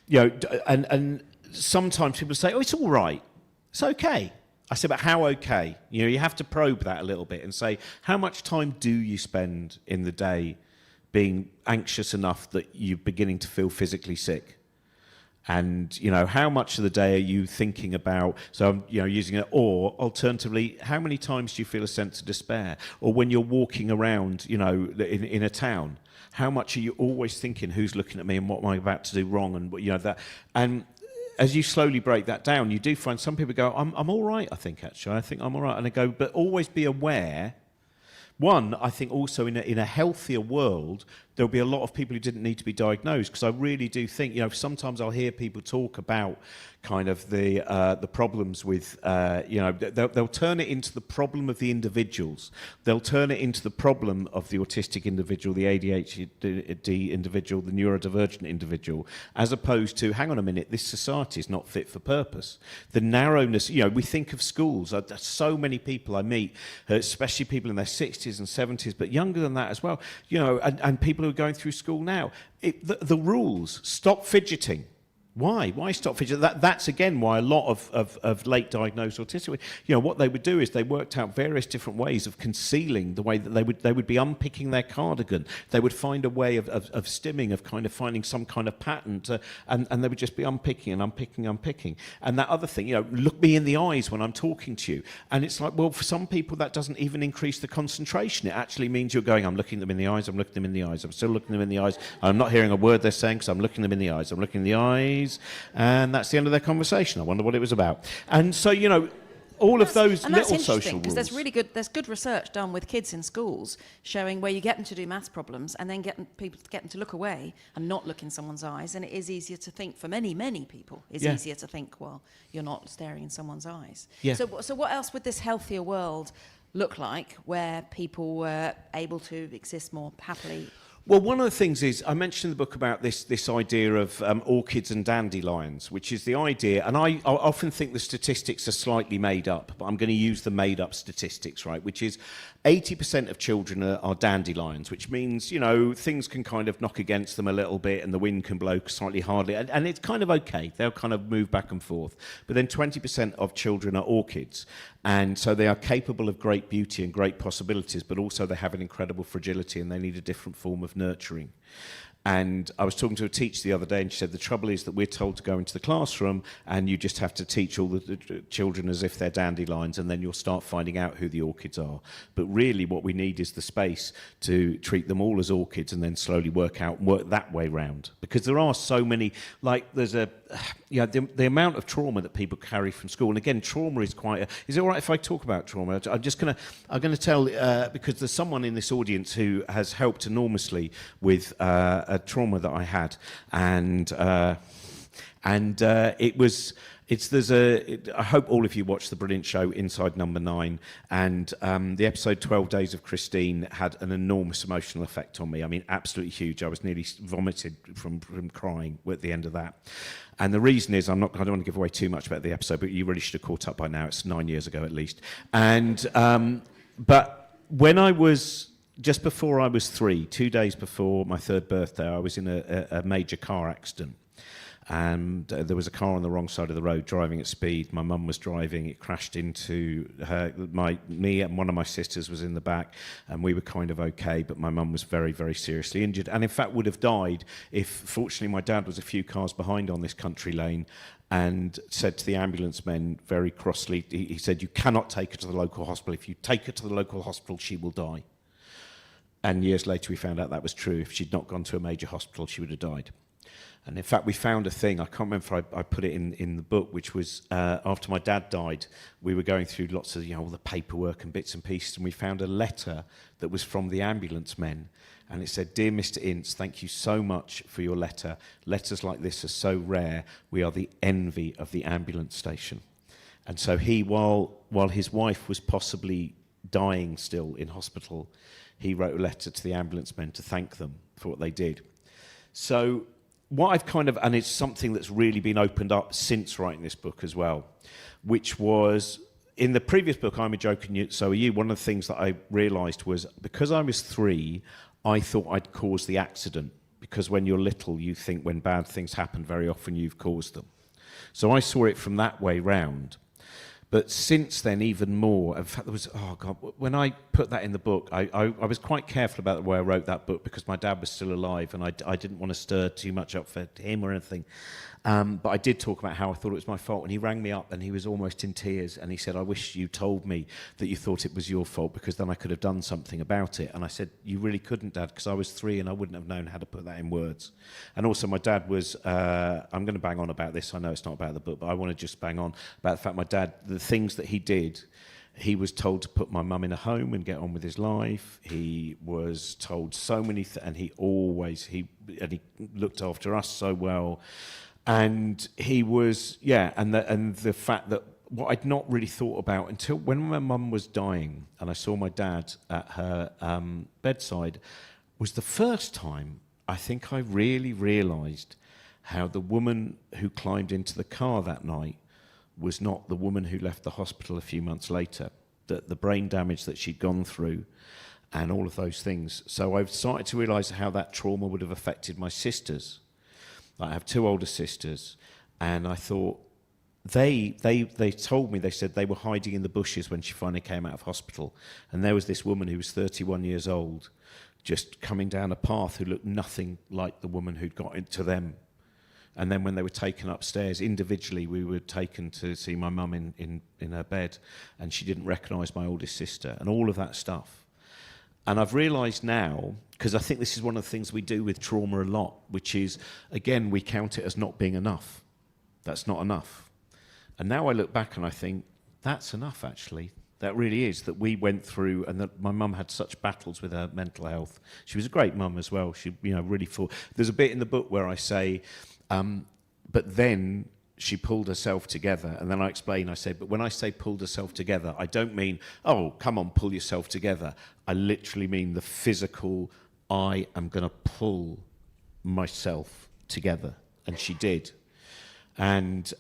you know, and sometimes people say, oh, it's all right, it's okay. I say, but how okay? You know, you have to probe that a little bit and say, how much time do you spend in the day being anxious enough that you're beginning to feel physically sick? And, you know, how much of the day are you thinking about, so I'm, you know, using it, or alternatively, how many times do you feel a sense of despair? Or when you're walking around, you know, in a town, how much are you always thinking, who's looking at me and what am I about to do wrong? And, you know, that, and as you slowly break that down, you do find some people go, I'm all right, I think, actually. I think I'm all right. And I go, but always be aware. One, I think also in a healthier world, there'll be a lot of people who didn't need to be diagnosed, because I really do think, you know, sometimes I'll hear people talk about kind of the problems with, you know, they'll turn it into the problem of the individuals. They'll turn it into the problem of the autistic individual, the ADHD individual, the neurodivergent individual, as opposed to, hang on a minute, this society is not fit for purpose. The narrowness, you know, we think of schools. There's so many people I meet, especially people in their 60s and 70s, but younger than that as well, you know, and people who are going through school now. The rules, stop fidgeting. Why stop fidgeting? That's again why a lot of late diagnosed autistic, you know, what they would do is they worked out various different ways of concealing the way that they would be unpicking their cardigan. They would find a way of stimming, of kind of finding some kind of pattern and they would just be unpicking and unpicking. And that other thing, you know, look me in the eyes when I'm talking to you. And it's like, well, for some people that doesn't even increase the concentration. It actually means you're going, I'm looking them in the eyes, I'm looking them in the eyes, I'm still looking them in the eyes. I'm not hearing a word they're saying because I'm looking them in the eyes. I'm looking in the eyes. And that's the end of their conversation. I wonder what it was about. And so, you know, all of those little social rules. Because there's good research done with kids in schools showing where you get them to do maths problems and then get them to look away and not look in someone's eyes. And it is easier to think, for many people, easier to think, well, you're not staring in someone's eyes. Yeah. So what else would this healthier world look like where people were able to exist more happily? Well, one of the things is, I mentioned in the book about this idea of orchids and dandelions, which is the idea, and I often think the statistics are slightly made up, but I'm going to use the made up statistics, right, which is 80% of children are dandelions, which means, you know, things can kind of knock against them a little bit and the wind can blow slightly hardly, and it's kind of okay. They'll kind of move back and forth. But then 20% of children are orchids, and so they are capable of great beauty and great possibilities, but also they have an incredible fragility and they need a different form of nurturing. And I was talking to a teacher the other day and she said the trouble is that we're told to go into the classroom and you just have to teach all the children as if they're dandelions and then you'll start finding out who the orchids are. But really what we need is the space to treat them all as orchids and then slowly work that way round. Because there are so many, like there's the amount of trauma that people carry from school. And again, trauma is is it all right if I talk about trauma? I'm going to tell, because there's someone in this audience who has helped enormously with a trauma that I had, and I hope all of you watched the brilliant show Inside Number 9, and the episode 12 Days of Christine had an enormous emotional effect on me. I mean, absolutely huge. I was nearly vomited from crying at the end of that. And the reason is, I don't want to give away too much about the episode, but you really should have caught up by now. It's 9 years ago at least. And but when I was just before I was 3, 2 days before my 3rd birthday, I was in a major car accident. And there was a car on the wrong side of the road driving at speed. My mum was driving. It crashed into me and one of my sisters was in the back, and we were kind of okay, but my mum was very, very seriously injured, and in fact would have died if, fortunately, my dad was a few cars behind on this country lane and said to the ambulance men very crossly, he said, "You cannot take her to the local hospital. If you take her to the local hospital, she will die." And years later, we found out that was true. If she'd not gone to a major hospital, she would have died. And in fact, we found a thing, I can't remember if I put it in the book, which was after my dad died, we were going through lots of, all the paperwork and bits and pieces, and we found a letter that was from the ambulance men. And it said, "Dear Mr. Ince, thank you so much for your letter. Letters like this are so rare. We are the envy of the ambulance station." And so he, while his wife was possibly dying still in hospital, he wrote a letter to the ambulance men to thank them for what they did. So what I've and it's something that's really been opened up since writing this book as well, which was, in the previous book, I'm a Joke and So Are You, one of the things that I realised was, because I was 3, I thought I'd caused the accident, because when you're little, you think when bad things happen, very often you've caused them. So I saw it from that way round. But since then, even more. In fact, there was, when I put that in the book, I was quite careful about the way I wrote that book, because my dad was still alive, and I didn't want to stir too much up for him or anything. But I did talk about how I thought it was my fault, and he rang me up and he was almost in tears, and he said, "I wish you told me that you thought it was your fault, because then I could have done something about it." And I said, "You really couldn't, Dad, because I was 3 and I wouldn't have known how to put that in words." And also my dad was, I'm going to bang on about this, I know it's not about the book, but I want to just bang on about the fact my dad, the things that he did, he was told to put my mum in a home and get on with his life. He was told so many and he looked after us so well. And he was, and the fact that what I'd not really thought about until when my mum was dying and I saw my dad at her bedside, was the first time I think I really realised how the woman who climbed into the car that night was not the woman who left the hospital a few months later, that the brain damage that she'd gone through and all of those things. So I've started to realise how that trauma would have affected my sisters. I have 2 older sisters, and I thought, they told me, they said they were hiding in the bushes when she finally came out of hospital, and there was this woman who was 31 years old just coming down a path who looked nothing like the woman who'd got into them. And then when they were taken upstairs individually, we were taken to see my mum in her bed, and she didn't recognise my oldest sister, and all of that stuff. And I've realised now, because I think this is one of the things we do with trauma a lot, which is, again, we count it as not being enough. That's not enough. And now I look back and I think, that's enough, actually. That really is, that we went through, and that my mum had such battles with her mental health. She was a great mum as well. She, really fought. There's a bit in the book where I say, but then she pulled herself together, and then I explain, I say, but when I say pulled herself together, I don't mean, oh, come on, pull yourself together. I literally mean the physical, I am going to pull myself together. And she did. And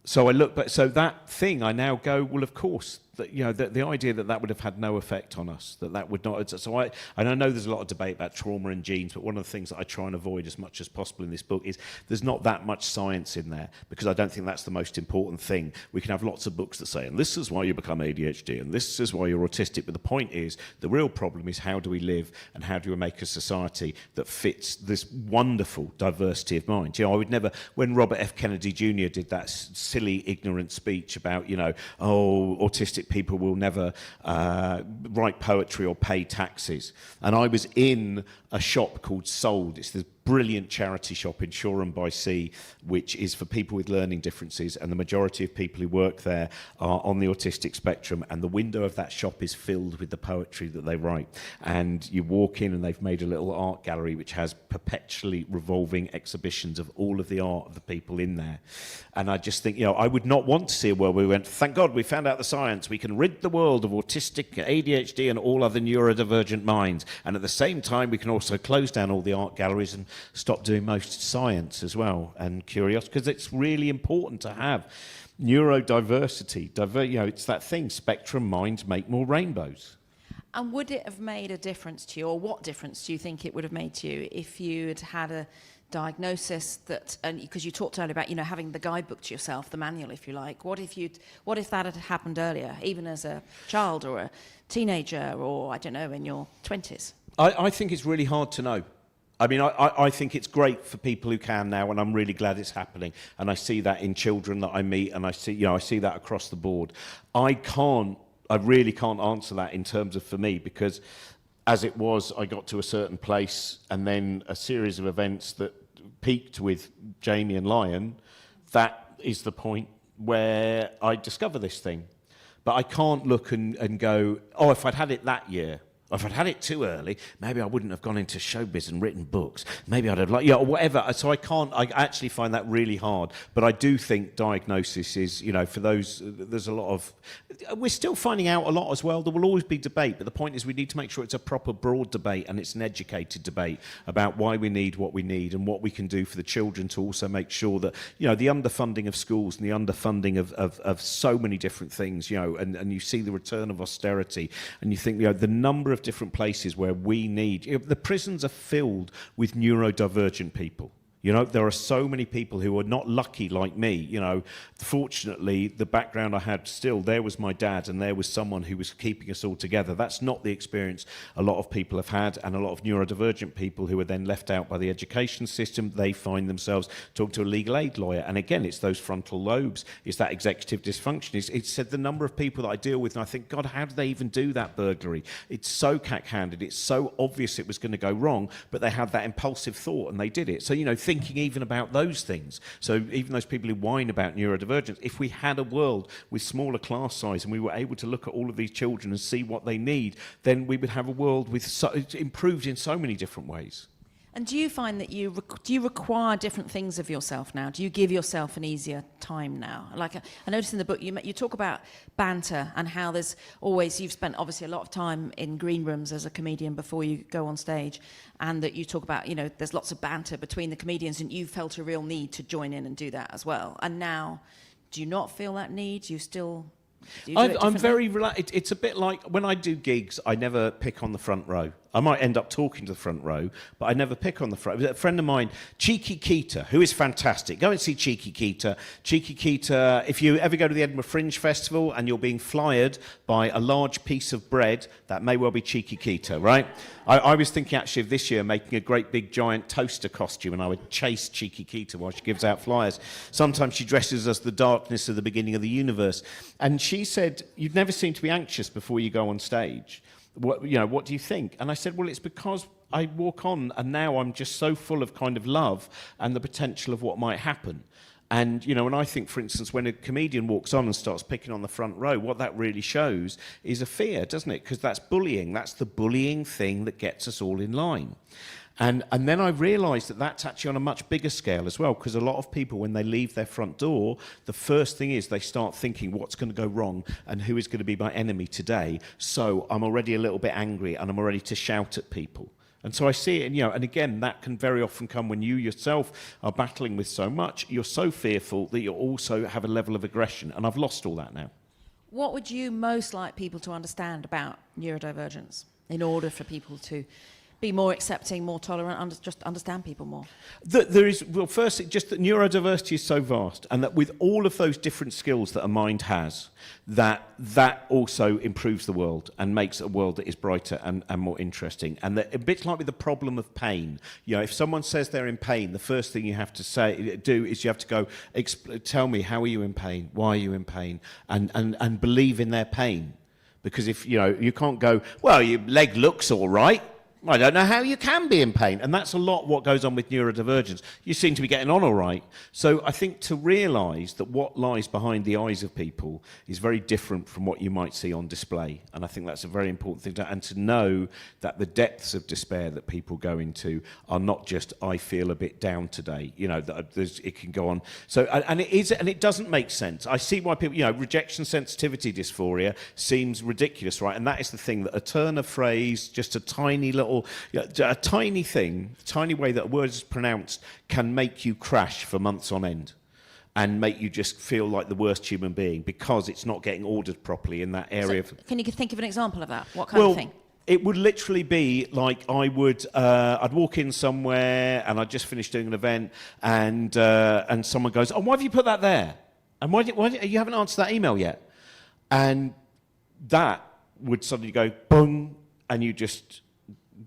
so I look back, so that thing, I now go, well, of course, that, the idea that would have had no effect on us, that would not, so and I know there's a lot of debate about trauma and genes, but one of the things that I try and avoid as much as possible in this book is there's not that much science in there, because I don't think that's the most important thing. We can have lots of books that say, and this is why you become ADHD, and this is why you're autistic, but the point is, the real problem is how do we live, and how do we make a society that fits this wonderful diversity of mind. I would never, when Robert F. Kennedy Jr. did that silly, ignorant speech about, autistic people will never write poetry or pay taxes. And I was in a shop called Sold. It's this brilliant charity shop in Shoreham by Sea, which is for people with learning differences, and the majority of people who work there are on the autistic spectrum, and the window of that shop is filled with the poetry that they write. And you walk in and they've made a little art gallery which has perpetually revolving exhibitions of all of the art of the people in there. And I just think, I would not want to see a world where we went, thank God we found out the science, we can rid the world of autistic, ADHD and all other neurodivergent minds, and at the same time we can also close down all the art galleries and stop doing most science as well, and curiosity, because it's really important to have neurodiversity. It's that thing, spectrum minds make more rainbows. And would it have made a difference to you, or what difference do you think it would have made to you if you had had a diagnosis that, and because you talked earlier about, having the guidebook to yourself, the manual, if you like, what if that had happened earlier, even as a child or a teenager, or, I don't know, in your 20s? I think it's really hard to know. I mean, I think it's great for people who can now, and I'm really glad it's happening. And I see that in children that I meet, and I see that across the board. I really can't answer that in terms of for me, because as it was, I got to a certain place, and then a series of events that peaked with Jamie and Lion, that is the point where I discover this thing. But I can't look and go, oh, if I'd had it that year, or if I'd had it too early, maybe I wouldn't have gone into showbiz and written books. Maybe I'd have, like, or whatever. So I actually find that really hard. But I do think diagnosis is, for those, there's a lot of, we're still finding out a lot as well. There will always be debate, but the point is we need to make sure it's a proper broad debate and it's an educated debate about why we need what we need and what we can do for the children to also make sure that, the underfunding of schools and the underfunding of so many different things, and you see the return of austerity and you think, the number of different places where we need, the prisons are filled with neurodivergent people. There are so many people who are not lucky like me. Fortunately, the background I had still, there was my dad and there was someone who was keeping us all together. That's not the experience a lot of people have had, and a lot of neurodivergent people who are then left out by the education system, they find themselves talking to a legal aid lawyer. And again, it's those frontal lobes, it's that executive dysfunction. It's said the number of people that I deal with, and I think, God, how do they even do that burglary? It's so cack-handed, it's so obvious it was going to go wrong, but they had that impulsive thought and they did it. So, thinking even about those things. So even those people who whine about neurodivergence, if we had a world with smaller class size and we were able to look at all of these children and see what they need, then we would have a world with improved in so many different ways. And do you find that do you require different things of yourself now? Do you give yourself an easier time now? Like I noticed in the book you talk about banter and how there's always, you've spent obviously a lot of time in green rooms as a comedian before you go on stage, and that you talk about, there's lots of banter between the comedians, and you felt a real need to join in and do that as well. And now, do you not feel that need? Do you still... I'm very relaxed. It's a bit like when I do gigs, I never pick on the front row. I might end up talking to the front row, but I never pick on the front. A friend of mine, Cheeky Keita, who is fantastic. Go and see Cheeky Keita. Cheeky Keita, if you ever go to the Edinburgh Fringe Festival and you're being flyered by a large piece of bread, that may well be Cheeky Keita, right? I was thinking actually of this year making a great big giant toaster costume, and I would chase Cheeky Keita while she gives out flyers. Sometimes she dresses as the darkness of the beginning of the universe. And she said, you'd never seem to be anxious before you go on stage. What do you think? And I said, well, it's because I walk on and now I'm just so full of kind of love and the potential of what might happen. And, and I think, for instance, when a comedian walks on and starts picking on the front row, what that really shows is a fear, doesn't it? Because that's bullying. That's the bullying thing that gets us all in line. And then I realised that that's actually on a much bigger scale as well, because a lot of people, when they leave their front door, the first thing is they start thinking what's going to go wrong and who is going to be my enemy today. So I'm already a little bit angry and I'm ready to shout at people. And so I see it, and again, that can very often come when you yourself are battling with so much. You're so fearful that you also have a level of aggression, and I've lost all that now. What would you most like people to understand about neurodivergence in order for people to be more accepting, more tolerant, just understand people more? Firstly, just that neurodiversity is so vast, and that with all of those different skills that a mind has, that also improves the world and makes a world that is brighter and more interesting. And that, a bit like with the problem of pain, if someone says they're in pain, the first thing you have to do is you have to go, tell me, how are you in pain? Why are you in pain? And believe in their pain. Because if, you can't go, well, your leg looks all right. I don't know how you can be in pain. And that's a lot what goes on with neurodivergence. You seem to be getting on all right. So I think to realise that what lies behind the eyes of people is very different from what you might see on display. And I think that's a very important thing and to know that the depths of despair that people go into are not just, I feel a bit down today. It can go on. So, and it doesn't make sense. I see why people, rejection sensitivity dysphoria seems ridiculous, right? And that is the thing, that a turn of phrase, just a tiny little, a tiny thing, a tiny way that a word is pronounced can make you crash for months on end and make you just feel like the worst human being because it's not getting ordered properly in that area. So, can you think of an example of that? What kind of thing? It would literally be like I'd walk in somewhere and I'd just finished doing an event and someone goes, oh, why have you put that there? And why you haven't answered that email yet? And that would suddenly go, boom, and you just...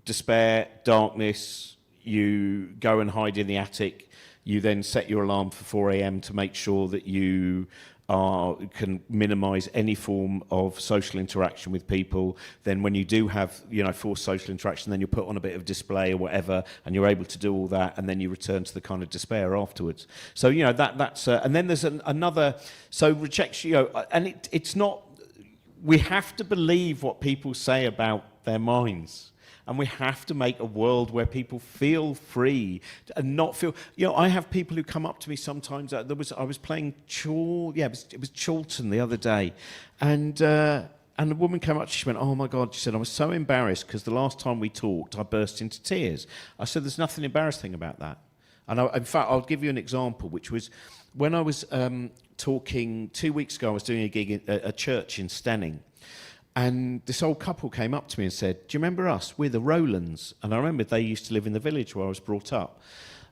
despair, darkness, you go and hide in the attic, you then set your alarm for 4 a.m. to make sure that you can minimise any form of social interaction with people. Then when you do have, forced social interaction, then you put on a bit of display or whatever, and you're able to do all that, and then you return to the kind of despair afterwards. So, that's... and then there's another... So rejection, and it's not... We have to believe what people say about their minds. And we have to make a world where people feel free and not feel... I have people who come up to me sometimes. I was playing it was Chorlton the other day. And a woman came up, she went, "Oh my God," she said, "I was so embarrassed because the last time we talked, I burst into tears." I said, "There's nothing embarrassing about that." And in fact, I'll give you an example, which was when I was talking 2 weeks ago, I was doing a gig at a church in Stenning. And this old couple came up to me and said, "Do you remember us? We're the Rowlands." And I remembered they used to live in the village where I was brought up.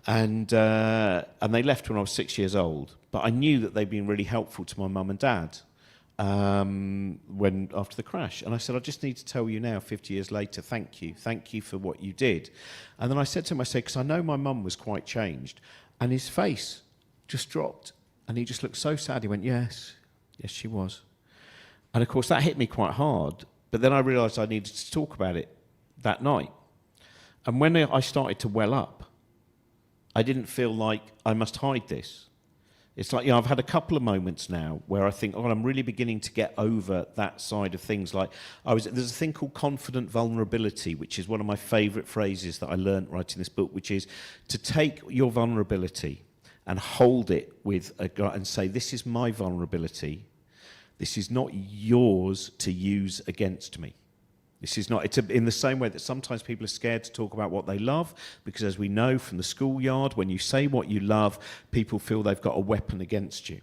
And they left when I was 6 years old. But I knew that they'd been really helpful to my mum and dad after the crash. And I said, "I just need to tell you now, 50 years later, thank you. Thank you for what you did." And then I said to him, because I know my mum was quite changed. And his face just dropped. And he just looked so sad. He went, yes, she was. And of course, that hit me quite hard. But then I realised I needed to talk about it that night. And when I started to well up, I didn't feel like I must hide this. It's like, I've had a couple of moments now where I think, I'm really beginning to get over that side of things. Like, there's a thing called confident vulnerability, which is one of my favourite phrases that I learnt writing this book, which is to take your vulnerability and hold it with a guy and say, "This is my vulnerability. This is not yours to use against me." This is not... in the same way that sometimes people are scared to talk about what they love, because as we know from the schoolyard, when you say what you love, people feel they've got a weapon against you.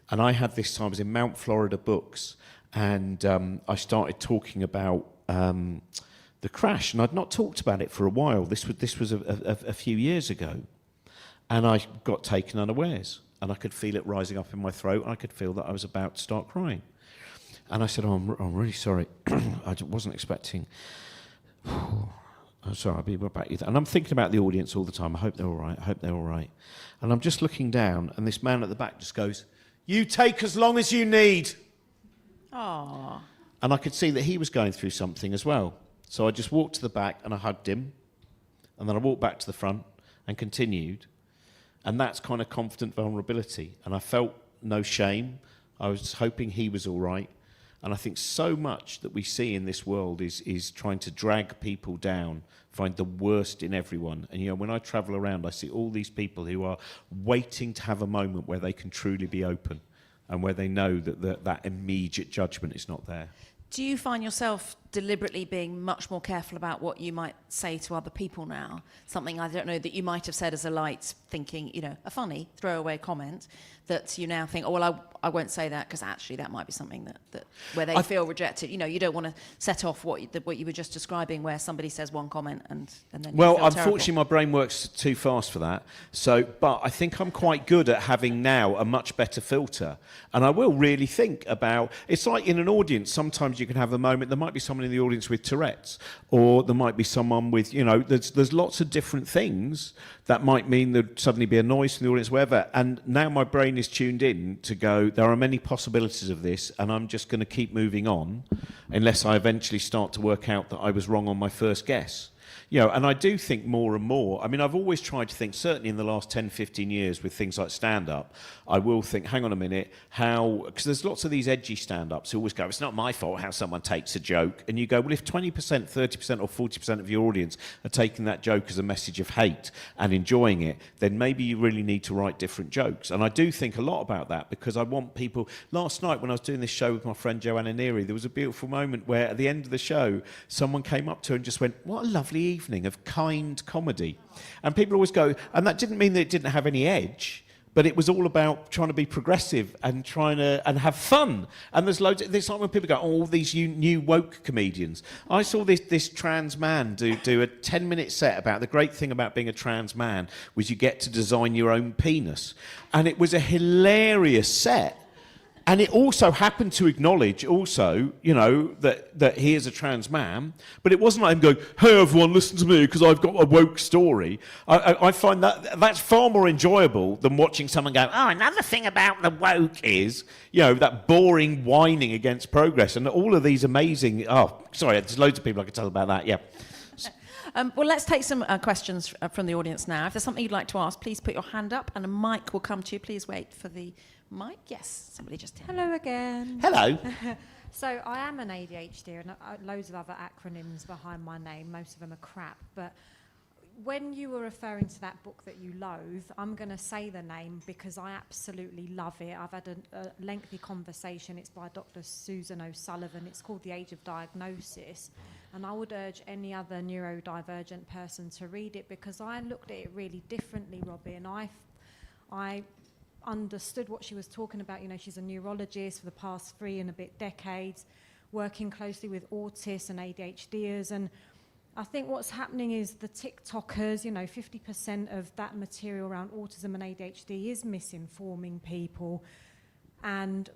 And I had this time, I was in Mount Florida Books, and I started talking about the crash, and I'd not talked about it for a while. This was a few years ago. And I got taken unawares. And I could feel it rising up in my throat, and I could feel that I was about to start crying. And I said, I'm really sorry. I wasn't expecting... I'm sorry, I'll be right back. And I'm thinking about the audience all the time. I hope they're all right. I hope they're all right. And I'm just looking down, and this man at the back just goes, "You take as long as you need." Aww. And I could see that he was going through something as well. So I just walked to the back, and I hugged him. And then I walked back to the front and continued. And that's kind of confident vulnerability. And I felt no shame. I was hoping he was all right. And I think so much that we see in this world is trying to drag people down, find the worst in everyone. And, when I travel around, I see all these people who are waiting to have a moment where they can truly be open and where they know that immediate judgment is not there. Do you find yourself deliberately being much more careful about what you might say to other people now? Something, I don't know, that you might have said as a light thinking, a funny throwaway comment that you now think, "Oh, well, I won't say that because actually that might be something that where they feel rejected." You don't want to set off what you were just describing, where somebody says one comment and then well, you feel unfortunately, terrible. my brain works too fast for that. But I think I'm quite good at having now a much better filter, and I will really think about. It's like in an audience. Sometimes you can have a moment. There might be someone in the audience with Tourette's, or there might be someone with. There's lots of different things that might mean there'd suddenly be a noise from the audience, whatever. And now my brain is tuned in to go, there are many possibilities of this, and I'm just going to keep moving on unless I eventually start to work out that I was wrong on my first guess. And I do think more and more, I've always tried to think, certainly in the last 10, 15 years with things like stand-up, I will think, hang on a minute, because there's lots of these edgy stand-ups who always go, "It's not my fault how someone takes a joke." And you go, well, if 20%, 30% or 40% of your audience are taking that joke as a message of hate and enjoying it, then maybe you really need to write different jokes. And I do think a lot about that, because I want people... Last night when I was doing this show with my friend Joanna Neary, there was a beautiful moment where at the end of the show, someone came up to her and just went, "What a lovely evening of kind comedy." And people always go, and that didn't mean that it didn't have any edge, but it was all about trying to be progressive and trying to have fun. And there's loads. There's like when people go, "Oh, all these new woke comedians." I saw this trans man do a 10-minute set about the great thing about being a trans man was you get to design your own penis, and it was a hilarious set. And it also happened to acknowledge also, you know, that he is a trans man, but it wasn't like him going, hey everyone, listen to me because I've got a woke story. I find that's far more enjoyable than watching someone go, oh, another thing about the woke is, you know, that boring whining against progress and all of these amazing, there's loads of people I could tell about that, yeah. Well, let's take some questions from the audience now. If there's something you'd like to ask, please put your hand up and a mic will come to you. Please wait for the mic. Yes, somebody just... Hello again. Hello. So I am an ADHD and loads of other acronyms behind my name. Most of them are crap. But when you were referring to that book that you loathe, I'm going to say the name because I absolutely love it. I've had a lengthy conversation. It's by Dr. Susan O'Sullivan. It's called The Age of Diagnosis. And I would urge any other neurodivergent person to read it because I looked at it really differently, Robin. I understood what she was talking about. You know, she's a neurologist for the past 3 and a bit decades, working closely with autists and ADHDers. And I think what's happening is the TikTokers, you know, 50% of that material around autism and ADHD is misinforming people. And,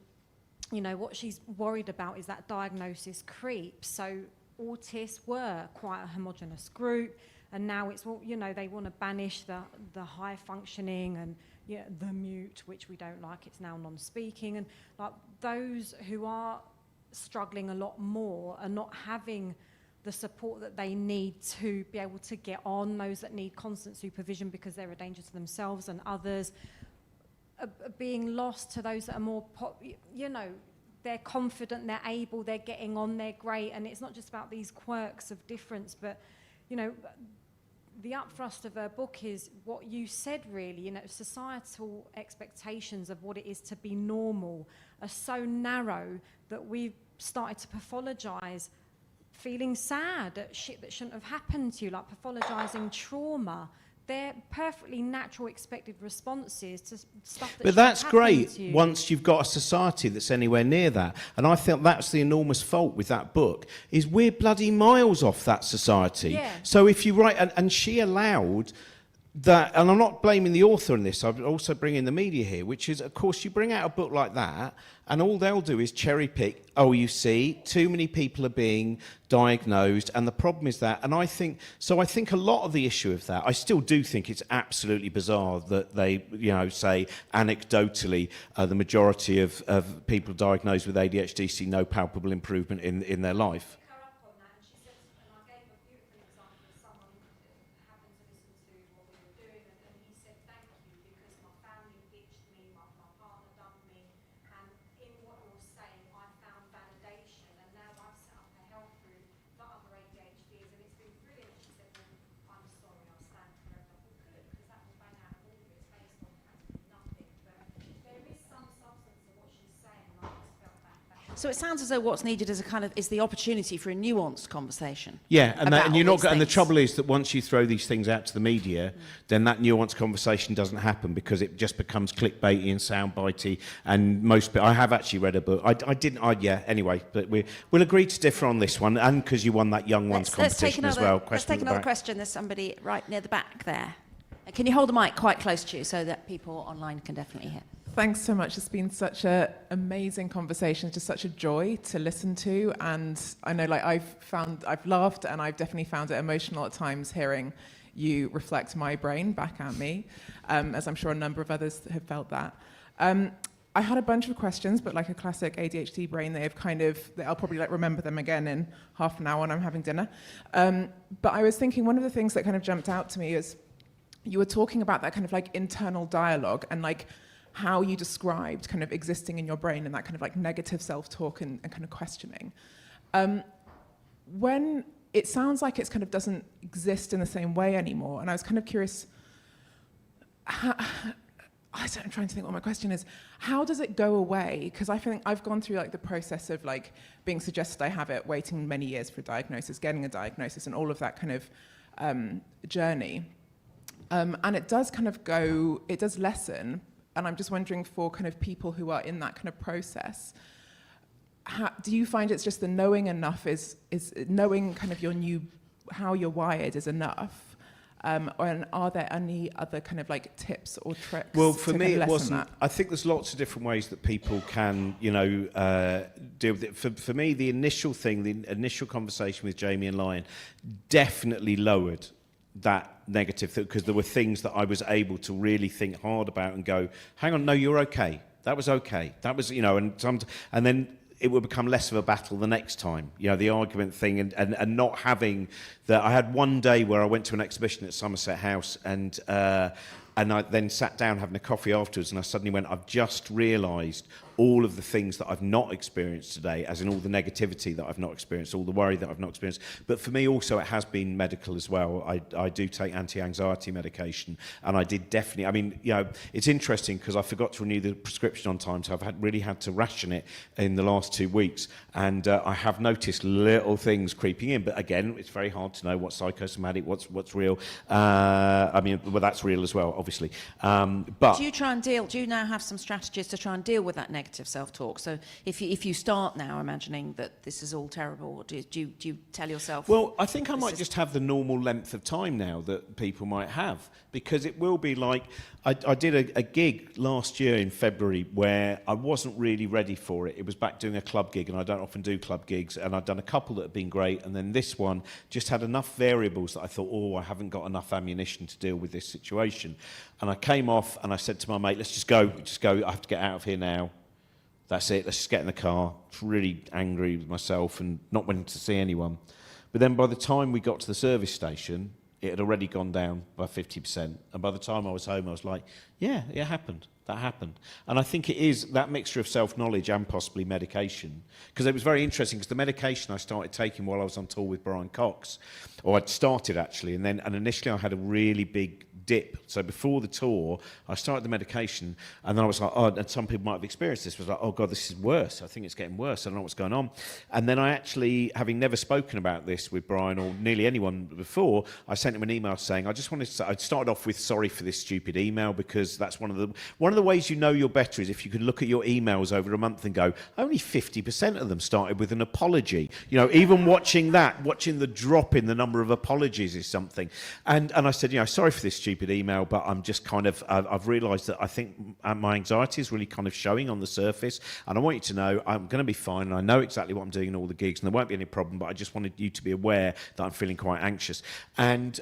you know, what she's worried about is that diagnosis creep. So autists were quite a homogenous group, and now it's, well, you know, they want to banish the high functioning and the mute, which we don't like. It's now non-speaking, and like those who are struggling a lot more are not having the support that they need to be able to get on. Those that need constant supervision because they're a danger to themselves and others are being lost to those that are more they're confident, they're able, they're getting on, they're great. And it's not just about these quirks of difference, but, you know, the upthrust of her book is what you said, really. You know, societal expectations of what it is to be normal are so narrow that we've started to pathologise feeling sad at shit that shouldn't have happened to you, like pathologizing trauma. They're perfectly natural expected responses to stuff that But that's great to you. once you've got a society that's anywhere near that. And I think that's the enormous fault with that book, is we're bloody miles off that society. Yeah. So if you write, and she allowed that, and I'm not blaming the author in this, I'm also bringing the media here, which is, of course, you bring out a book like that, and all they'll do is cherry pick, oh, you see, too many people are being diagnosed, and the problem is that, and I think a lot of the issue of that, I still do think it's absolutely bizarre that they, you know, say anecdotally, the majority of people diagnosed with ADHD see no palpable improvement in their life. So it sounds as though what's needed is the opportunity for a nuanced conversation. Yeah, and you're not. And the things. trouble is that once you throw these things out to the media, then that nuanced conversation doesn't happen because it just becomes clickbaity and soundbitey. And I have actually read a book. I didn't. Anyway, but we'll agree to differ on this one, and because you won that Young Ones competition as well. Let's take another question. There's somebody right near the back there. Can you hold the mic quite close to you so that people online can definitely hear? Thanks so much. It's been such an amazing conversation. It's just such a joy to listen to. And I know, like, I've laughed and I've definitely found it emotional at times hearing you reflect my brain back at me, as I'm sure a number of others have felt that. I had a bunch of questions, but like a classic ADHD brain, I'll probably remember them again in half an hour when I'm having dinner. But I was thinking one of the things that kind of jumped out to me is you were talking about that kind of like internal dialogue and like how you described kind of existing in your brain and that kind of like negative self-talk and kind of questioning. When it sounds like it kind of doesn't exist in the same way anymore, and I was kind of curious, I'm trying to think what my question is. How does it go away? Because I think I've gone through like the process of like being suggested I have it, waiting many years for a diagnosis, getting a diagnosis, and all of that kind of journey. And it does kind of it does lessen. And I'm just wondering for kind of people who are in that kind of process, do you find it's just the knowing enough is knowing kind of how you're wired is enough? And are there any other kind of like tips or tricks? Well, for to me, kind of it lessen wasn't. that? I think there's lots of different ways that people can, deal with it. For me, the initial thing, the initial conversation with Jamie and Lion, definitely lowered that negative thing, because there were things that I was able to really think hard about and go, hang on, no, you're okay. That was okay. That was, and then it would become less of a battle the next time, the argument thing, and not having that. I had one day where I went to an exhibition at Somerset House, and I then sat down having a coffee afterwards, and I suddenly went, I've just realised all of the things that I've not experienced today, as in all the negativity that I've not experienced, all the worry that I've not experienced. But for me also, it has been medical as well. I do take anti-anxiety medication, and I did definitely, it's interesting because I forgot to renew the prescription on time, so I've really had to ration it in the last 2 weeks, and I have noticed little things creeping in. But again, it's very hard to know what's psychosomatic, what's real. That's real as well, obviously. But do you now have some strategies to try and deal with that negative self-talk? So if you start now imagining that this is all terrible, do you tell yourself? Well, I think I might just have the normal length of time now that people might have, because it will be like, I did a gig last year in February where I wasn't really ready for it. It was back doing a club gig, and I don't often do club gigs, and I'd done a couple that had been great, and then this one just had enough variables that I thought, I haven't got enough ammunition to deal with this situation. And I came off and I said to my mate, let's just go, I have to get out of here now. That's it, let's just get in the car. I was really angry with myself and not wanting to see anyone. But then by the time we got to the service station, it had already gone down by 50%. And by the time I was home, I was like, yeah, it happened. That happened. And I think it is that mixture of self-knowledge and possibly medication. Because it was very interesting, because the medication I started taking while I was on tour with Brian Cox, or I'd started actually, and initially I had a really big dip. So before the tour, I started the medication, and then I was like, and some people might have experienced this, was like, oh God, this is worse. I think it's getting worse. I don't know what's going on. And then I actually, having never spoken about this with Brian or nearly anyone before, I sent him an email saying, I'd started off with sorry for this stupid email, because that's one of the ways you know you're better is if you can look at your emails over a month and go, only 50% of them started with an apology. Even watching the drop in the number of apologies is something. And I said, sorry for this stupid email, but I'm just kind of, I've realised that I think my anxiety is really kind of showing on the surface, and I want you to know I'm going to be fine, and I know exactly what I'm doing in all the gigs, and there won't be any problem, but I just wanted you to be aware that I'm feeling quite anxious. And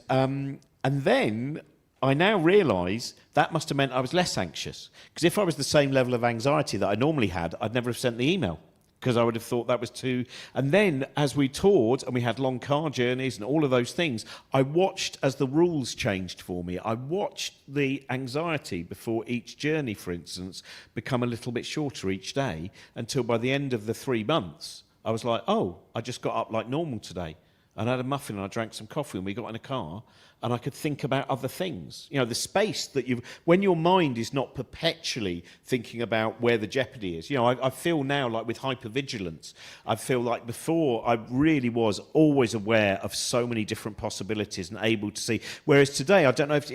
then I now realise that must have meant I was less anxious, because if I was the same level of anxiety that I normally had, I'd never have sent the email, because I would have thought that was too... And then, as we toured, and we had long car journeys and all of those things, I watched as the rules changed for me. I watched the anxiety before each journey, for instance, become a little bit shorter each day, until by the end of the 3 months, I was like, I just got up like normal today. And I had a muffin and I drank some coffee, and we got in a car, and I could think about other things. The space that when your mind is not perpetually thinking about where the jeopardy is. I feel now like with hypervigilance, I feel like before I really was always aware of so many different possibilities and able to see. Whereas today, I don't know if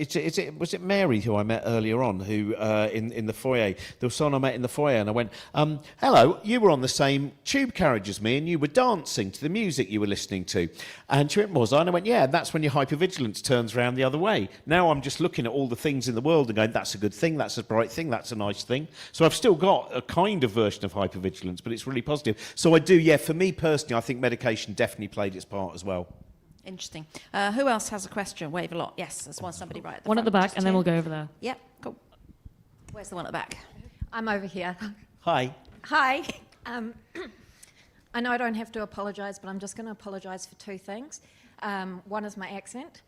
was it Mary who I met earlier on, who in the foyer, there was someone I met in the foyer, and I went, hello, you were on the same tube carriage as me, and you were dancing to the music you were listening to. And she went, was I? And I went, yeah, that's when your hypervigilance turns around the other way. Now I'm just looking at all the things in the world and going, that's a good thing, that's a bright thing, that's a nice thing. So I've still got a kind of version of hypervigilance, but it's really positive. So I do, for me personally, I think medication definitely played its part as well. Interesting. Who else has a question? Wave a lot. Yes, there's somebody right at the one front. at the back, Just and then here. we'll go over there. Yep, cool. Where's the one at the back? I'm over here. Hi. Hi. I know I don't have to apologise, but I'm just going to apologise for 2 things. One is my accent.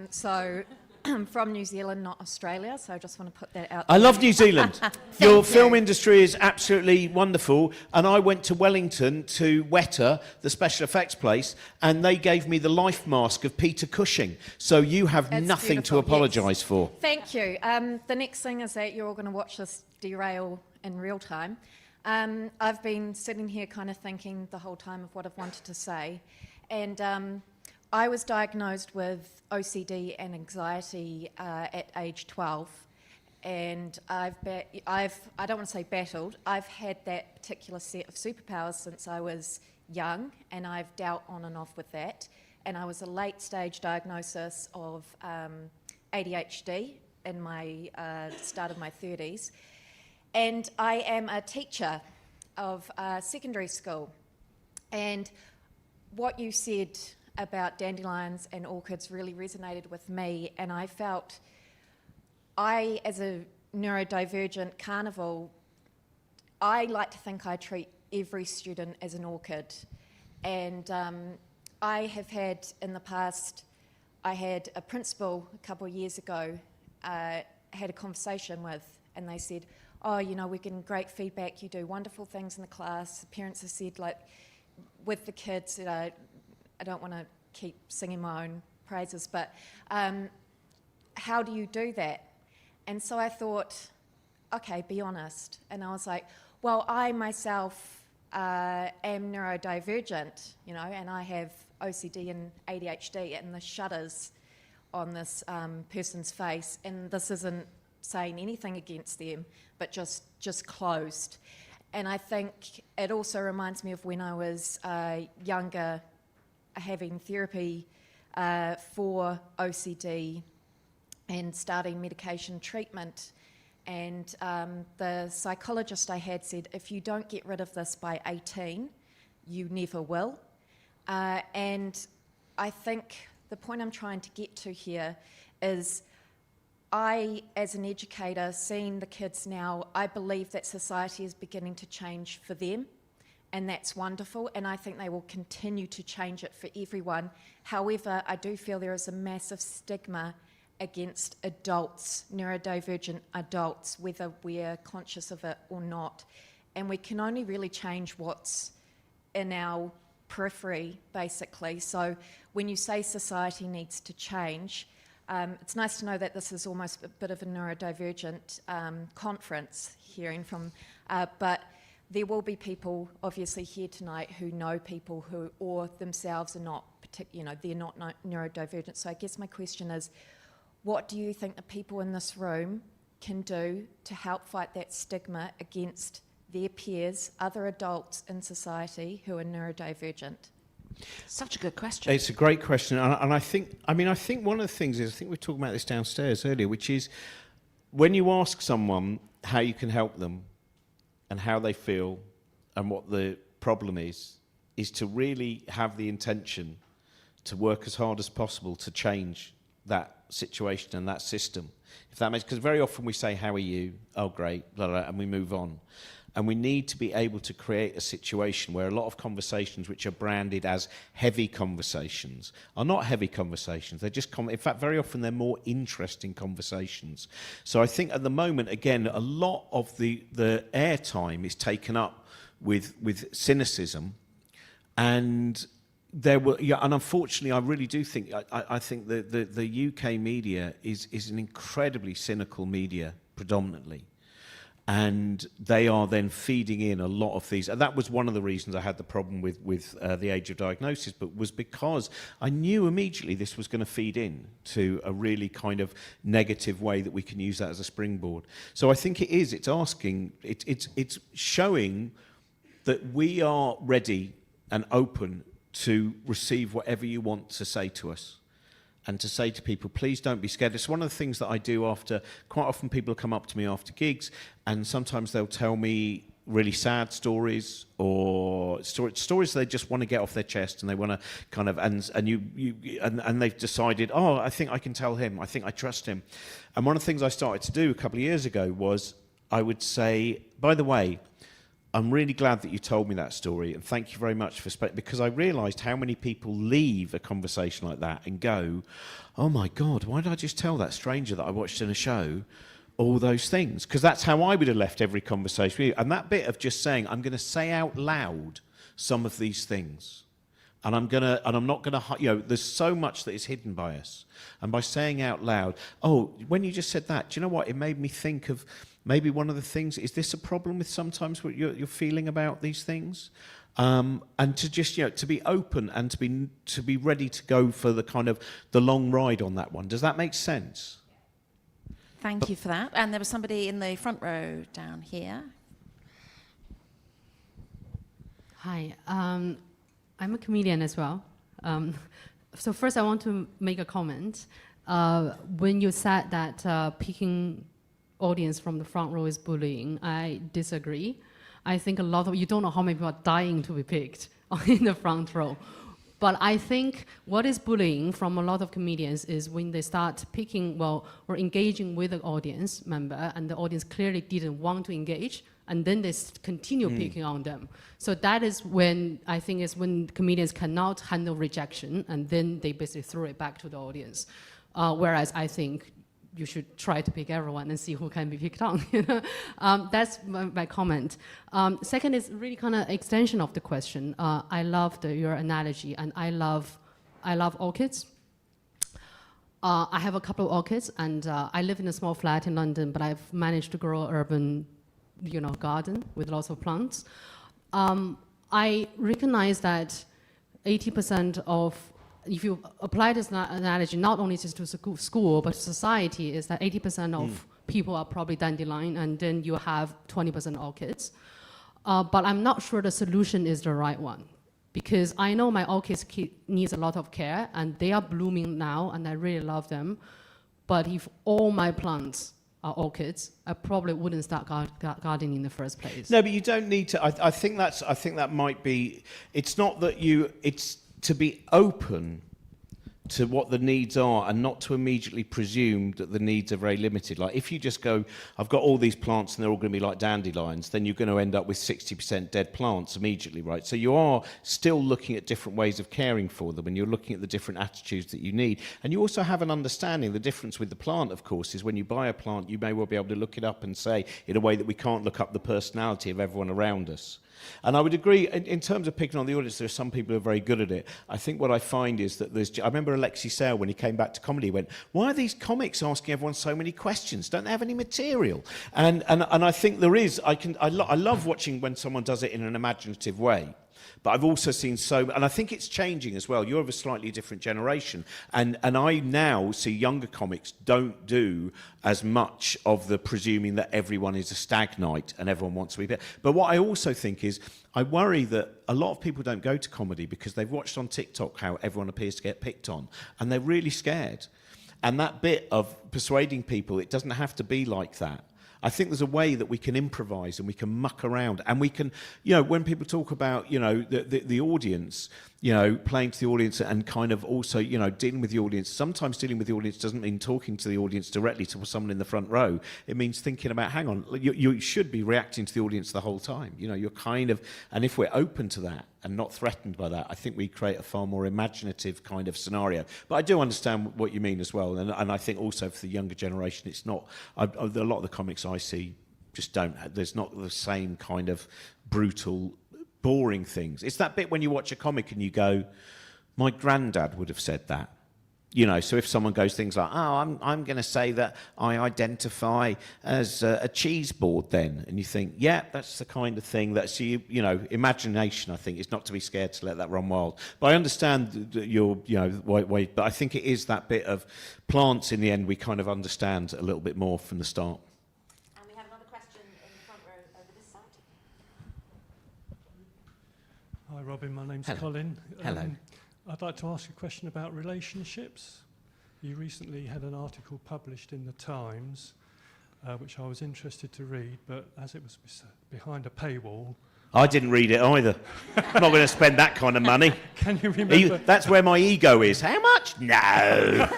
So I'm from New Zealand, not Australia, so I just want to put that out there. I love New Zealand. Your film industry is absolutely wonderful. And I went to Wellington to Weta, the special effects place, and they gave me the life mask of Peter Cushing. So you have It's nothing beautiful, to apologise yes. for. Thank you. The next thing is that you're all going to watch this derail in real time. I've been sitting here kind of thinking the whole time of what I've wanted to say. And I was diagnosed with OCD and anxiety at age 12. And I don't want to say battled, I've had that particular set of superpowers since I was young, and I've dealt on and off with that. and I was a late stage diagnosis of ADHD in my start of my 30s. And I am a teacher of secondary school. And what you said about dandelions and orchids really resonated with me, and I felt I, as a neurodivergent carnival, I like to think I treat every student as an orchid. And I have had in the past, I had a principal a couple of years ago, had a conversation with, and they said, oh, you know, we're getting great feedback, you do wonderful things in the class. The parents have said, like, with the kids, I don't want to keep singing my own praises, but how do you do that? And so I thought, okay, be honest. And I was like, well, I myself am neurodivergent, you know, and I have OCD and ADHD, and the shutters on this person's face, and this isn't saying anything against them, but just closed. And I think it also reminds me of when I was younger, having therapy for OCD and starting medication treatment. And the psychologist I had said, if you don't get rid of this by 18, you never will. And I think the point I'm trying to get to here is I, as an educator, seeing the kids now, I believe that society is beginning to change for them, and that's wonderful, and I think they will continue to change it for everyone. However, I do feel there is a massive stigma against adults, neurodivergent adults, whether we're conscious of it or not. And we can only really change what's in our periphery, basically. So when you say society needs to change, it's nice to know that this is almost a bit of a neurodivergent conference, hearing from, but there will be people obviously here tonight who know people who, or themselves are not, they're not neurodivergent. So I guess my question is, what do you think the people in this room can do to help fight that stigma against their peers, other adults in society who are neurodivergent? Such a good question. It's a great question, and I think one of the things is, I think we were talking about this downstairs earlier, which is when you ask someone how you can help them and how they feel and what the problem is to really have the intention to work as hard as possible to change that situation and that system. If that makes, because very often we say, how are you? Oh, great, blah, blah, and we move on. And we need to be able to create a situation where a lot of conversations which are branded as heavy conversations are not heavy conversations. They're just, in fact, very often they're more interesting conversations. So I think at the moment, again, a lot of the airtime is taken up with cynicism, and and unfortunately, I really do think, I think the UK media is an incredibly cynical media predominantly. And they are then feeding in a lot of these. And that was one of the reasons I had the problem with the age of diagnosis, but was because I knew immediately this was going to feed in to a really kind of negative way that we can use that as a springboard. So I think it's asking, it's showing that we are ready and open to receive whatever you want to say to us. And to say to people, please don't be scared. It's one of the things that I do after, quite often people come up to me after gigs, and sometimes they'll tell me really sad stories or stories they just want to get off their chest, and they want to kind of, and they've decided, oh, I think I can tell him, I think I trust him. And one of the things I started to do a couple of years ago was I would say, by the way, I'm really glad that you told me that story, and thank you very much for because I realised how many people leave a conversation like that and go, oh my God, why did I just tell that stranger that I watched in a show all those things? Because that's how I would have left every conversation with you. And that bit of just saying, I'm going to say out loud some of these things. And I'm not gonna, there's so much that is hidden by us. And by saying out loud, oh, when you just said that, do you know what? It made me think of maybe one of the things, is this a problem with sometimes what you're feeling about these things? And to just, to be open and to be ready to go for the kind of the long ride on that one. Does that make sense? Thank you for that. And there was somebody in the front row down here. Hi. I'm a comedian as well. So first I want to make a comment. When you said that picking audience from the front row is bullying, I disagree. I think a lot of, you don't know how many people are dying to be picked in the front row. But I think what is bullying from a lot of comedians is when they start picking, well, or engaging with the audience member, and the audience clearly didn't want to engage, and then they continue picking on them. So that is when, I think is when comedians cannot handle rejection, and then they basically throw it back to the audience. Whereas I think you should try to pick everyone and see who can be picked on. That's my comment. Second is really kind of extension of the question. I loved your analogy, and I love orchids. I have a couple of orchids, and I live in a small flat in London, but I've managed to grow an urban, garden with lots of plants. I recognize that 80% of, if you apply this analogy not only just to school, but society, is that 80% of people are probably dandelion, and then you have 20% orchids. But I'm not sure the solution is the right one, because I know my orchids needs a lot of care, and they are blooming now, and I really love them. But if all my plants are orchids, I probably wouldn't start gardening in the first place. No, but you don't need to. I think that might be. It's not that you. It's to be open to what the needs are, and not to immediately presume that the needs are very limited. Like if you just go, I've got all these plants and they're all going to be like dandelions, then you're going to end up with 60% dead plants immediately, right? So you are still looking at different ways of caring for them, and you're looking at the different attitudes that you need. And you also have an understanding. The difference with the plant, of course, is when you buy a plant, you may well be able to look it up and say, in a way that we can't look up the personality of everyone around us. And I would agree, in terms of picking on the audience, there are some people who are very good at it. I think what I find is that I remember Alexi Sale, when he came back to comedy, went, why are these comics asking everyone so many questions? Don't they have any material? And I think there is. I love watching when someone does it in an imaginative way. But I've also seen and I think it's changing as well. You're of a slightly different generation. And I now see younger comics don't do as much of the presuming that everyone is a stag knight and everyone wants to be better. But what I also think is, I worry that a lot of people don't go to comedy because they've watched on TikTok how everyone appears to get picked on, and they're really scared. And that bit of persuading people, it doesn't have to be like that. I think there's a way that we can improvise and we can muck around, and we can, when people talk about, the audience, playing to the audience and kind of also, dealing with the audience. Sometimes dealing with the audience doesn't mean talking to the audience directly to someone in the front row. It means thinking about, hang on, you should be reacting to the audience the whole time. You're kind of, and if we're open to that and not threatened by that, I think we create a far more imaginative kind of scenario. But I do understand what you mean as well. And I think also for the younger generation, it's not, a lot of the comics I see just don't, there's not the same kind of brutal, boring things. It's that bit when you watch a comic and you go, my granddad would have said that. So if someone goes things like, oh, I'm going to say that I identify as a cheese board then. And you think, yeah, that's the kind of thing that's, imagination, I think, is not to be scared to let that run wild. But I understand that you're, way, but I think it is that bit of plants in the end we kind of understand a little bit more from the start. And we have another question in the front row over this side. Hi, Robin. My name's Hello. Colin. Hello. I'd like to ask a question about relationships. You recently had an article published in the Times, which I was interested to read, but as it was behind a paywall... I didn't read it either. I'm not going to spend that kind of money. Can you remember... That's where my ego is. How much? No.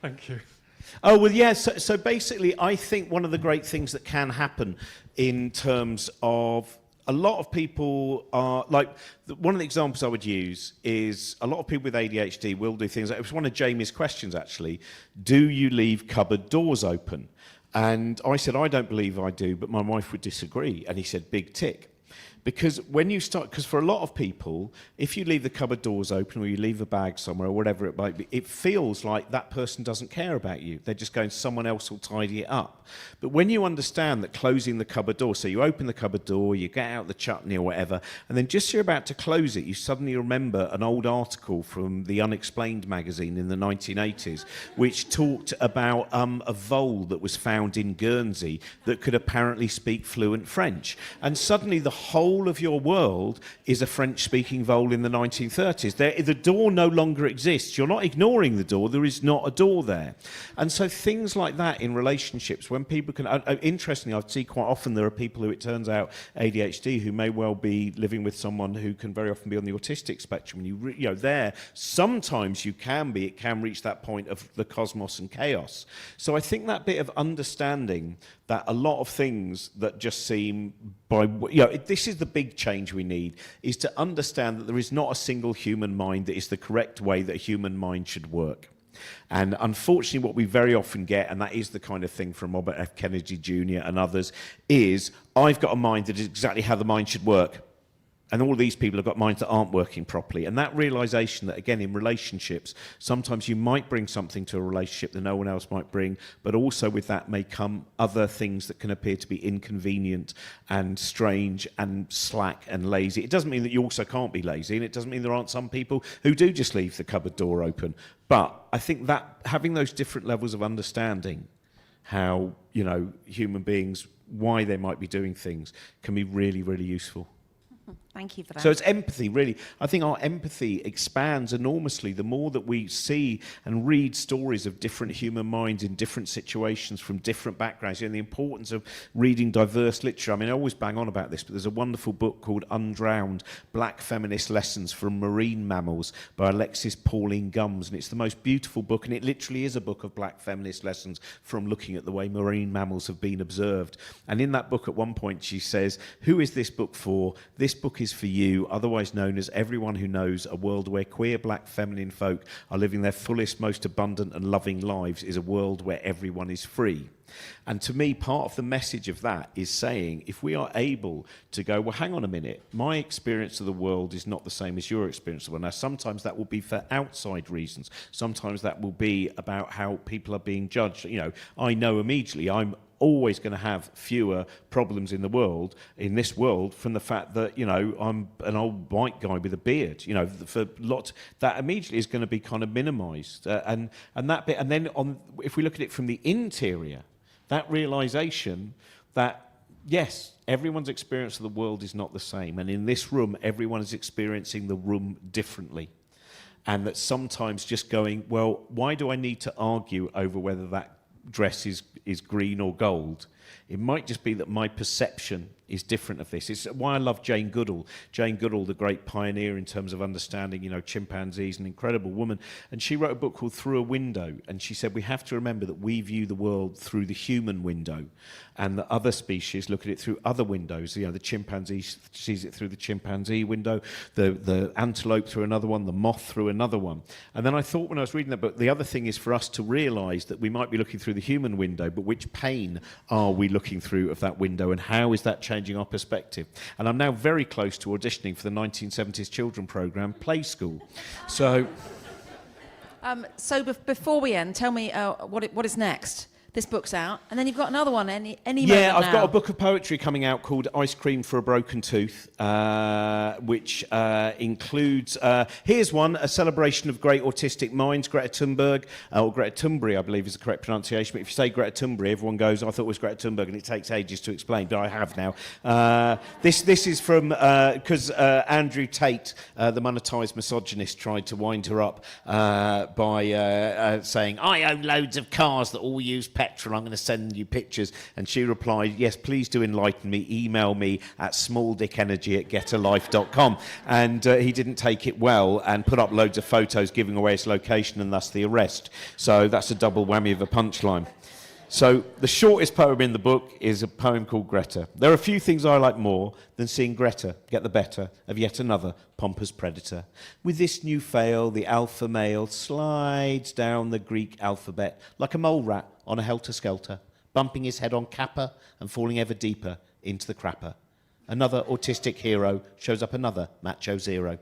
Thank you. Oh, well, yeah, so basically, I think one of the great things that can happen in terms of a lot of people are, like, one of the examples I would use is a lot of people with ADHD will do things, it was one of Jamie's questions, actually, do you leave cupboard doors open? And I said, I don't believe I do, but my wife would disagree. And he said, big tick. Because when you start, because for a lot of people, if you leave the cupboard doors open or you leave a bag somewhere or whatever it might be, it feels like that person doesn't care about you. They're just going, someone else will tidy it up. But when you understand that closing the cupboard door, so you open the cupboard door, you get out the chutney or whatever, and then just as you're about to close it, you suddenly remember an old article from the Unexplained magazine in the 1980s, which talked about a vole that was found in Guernsey that could apparently speak fluent French. And suddenly the whole whole of your world is a French-speaking vole in the 1930s. The door no longer exists. You're not ignoring the door. There is not a door there. And so things like that in relationships, when people can... interestingly, I see quite often there are people who, it turns out, ADHD, who may well be living with someone who can very often be on the autistic spectrum. And there, sometimes it can reach that point of the cosmos and chaos. So I think that bit of understanding that a lot of things that just seem this is the big change we need, is to understand that there is not a single human mind that is the correct way that a human mind should work. And unfortunately, what we very often get, and that is the kind of thing from Robert F. Kennedy Jr. and others, is I've got a mind that is exactly how the mind should work. And all these people have got minds that aren't working properly. And that realisation that, again, in relationships, sometimes you might bring something to a relationship that no one else might bring, but also with that may come other things that can appear to be inconvenient and strange and slack and lazy. It doesn't mean that you also can't be lazy, and it doesn't mean there aren't some people who do just leave the cupboard door open. But I think that having those different levels of understanding how, human beings, why they might be doing things, can be really, really useful. Thank you for that. So it's empathy, really. I think our empathy expands enormously the more that we see and read stories of different human minds in different situations from different backgrounds. The importance of reading diverse literature. I mean, I always bang on about this, but there's a wonderful book called Undrowned, Black Feminist Lessons from Marine Mammals by Alexis Pauline Gumbs. And it's the most beautiful book, and it literally is a book of black feminist lessons from looking at the way marine mammals have been observed. And in that book, at one point, she says, who is this book for? This book is for you, otherwise known as everyone who knows a world where queer black feminine folk are living their fullest, most abundant and loving lives is a world where everyone is free. And to me, part of the message of that is saying, if we are able to go, well, hang on a minute, my experience of the world is not the same as your experience of the world. Now, sometimes that will be for outside reasons. Sometimes that will be about how people are being judged. I know immediately I'm always going to have fewer problems in this world from the fact that, I'm an old white guy with a beard, for lots, that immediately is going to be kind of minimised. And that bit, and then if we look at it from the interior, that realisation that, yes, everyone's experience of the world is not the same. And in this room, everyone is experiencing the room differently. And that sometimes just going, well, why do I need to argue over whether that dress is green or gold? It might just be that my perception is different of this. It's why I love Jane Goodall. Jane Goodall, the great pioneer in terms of understanding, chimpanzees, an incredible woman. And she wrote a book called Through a Window. And she said, we have to remember that we view the world through the human window, and that other species look at it through other windows. The chimpanzee sees it through the chimpanzee window, the antelope through another one, the moth through another one. And then I thought when I was reading that book, the other thing is for us to realise that we might be looking through the human window, but which pane are we looking through of that window, and how is that changing our perspective? And I'm now very close to auditioning for the 1970s children programme, Play School. So before we end, tell me what is next. This book's out, and then you've got another one any Yeah, moment I've now. got a book of poetry coming out called Ice Cream for a Broken Tooth, which includes, here's one, a celebration of great autistic minds, Greta Thunberg, or Greta Thunberg, I believe is the correct pronunciation, but if you say Greta Thunberg, everyone goes, I thought it was Greta Thunberg, and it takes ages to explain, but I have now. This is from, because Andrew Tate, the monetised misogynist, tried to wind her up by saying, I own loads of cars that all use petrol, I'm going to send you pictures. And she replied, yes, please do enlighten me. Email me at smalldickenergy@getalife.com. And he didn't take it well and put up loads of photos giving away his location and thus the arrest. So that's a double whammy of a punchline. So the shortest poem in the book is a poem called Greta. There are a few things I like more than seeing Greta get the better of yet another pompous predator. With this new fail, the alpha male slides down the Greek alphabet like a mole rat on a helter-skelter, bumping his head on Kappa and falling ever deeper into the crapper. Another autistic hero shows up another macho zero.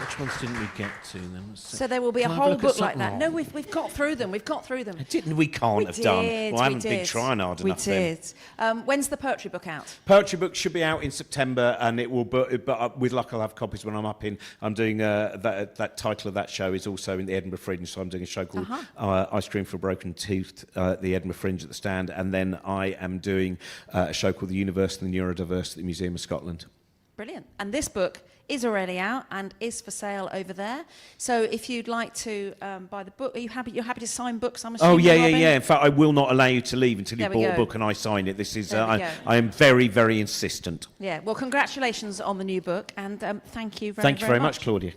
Which ones didn't we get to then? Let's see. So there will be Can a I have whole look at book like something? that. No, we've got through them. We've got through them. Didn't we? Can't have done. Well, I haven't been trying hard enough. We then. did. When's the poetry book out? Poetry book should be out in September, and it will. But with luck, I'll have copies when I'm up in. I'm doing that title of that show is also in the Edinburgh Fringe, so I'm doing a show called Ice Cream for a Broken Tooth at the Edinburgh Fringe at the Stand, and then I am doing a show called The Universe and the Neurodiversity at the Museum of Scotland. Brilliant. And this book is already out and is for sale over there. So if you'd like to buy the book, are you happy? You're happy to sign books? I'm assuming. Oh yeah, Robin? yeah. In fact, I will not allow you to leave until There you we bought a go. book and I sign it. This is. There we go. I am very, very insistent. Yeah. Well, congratulations on the new book, and thank you very, Thank you very much, much, Claudia.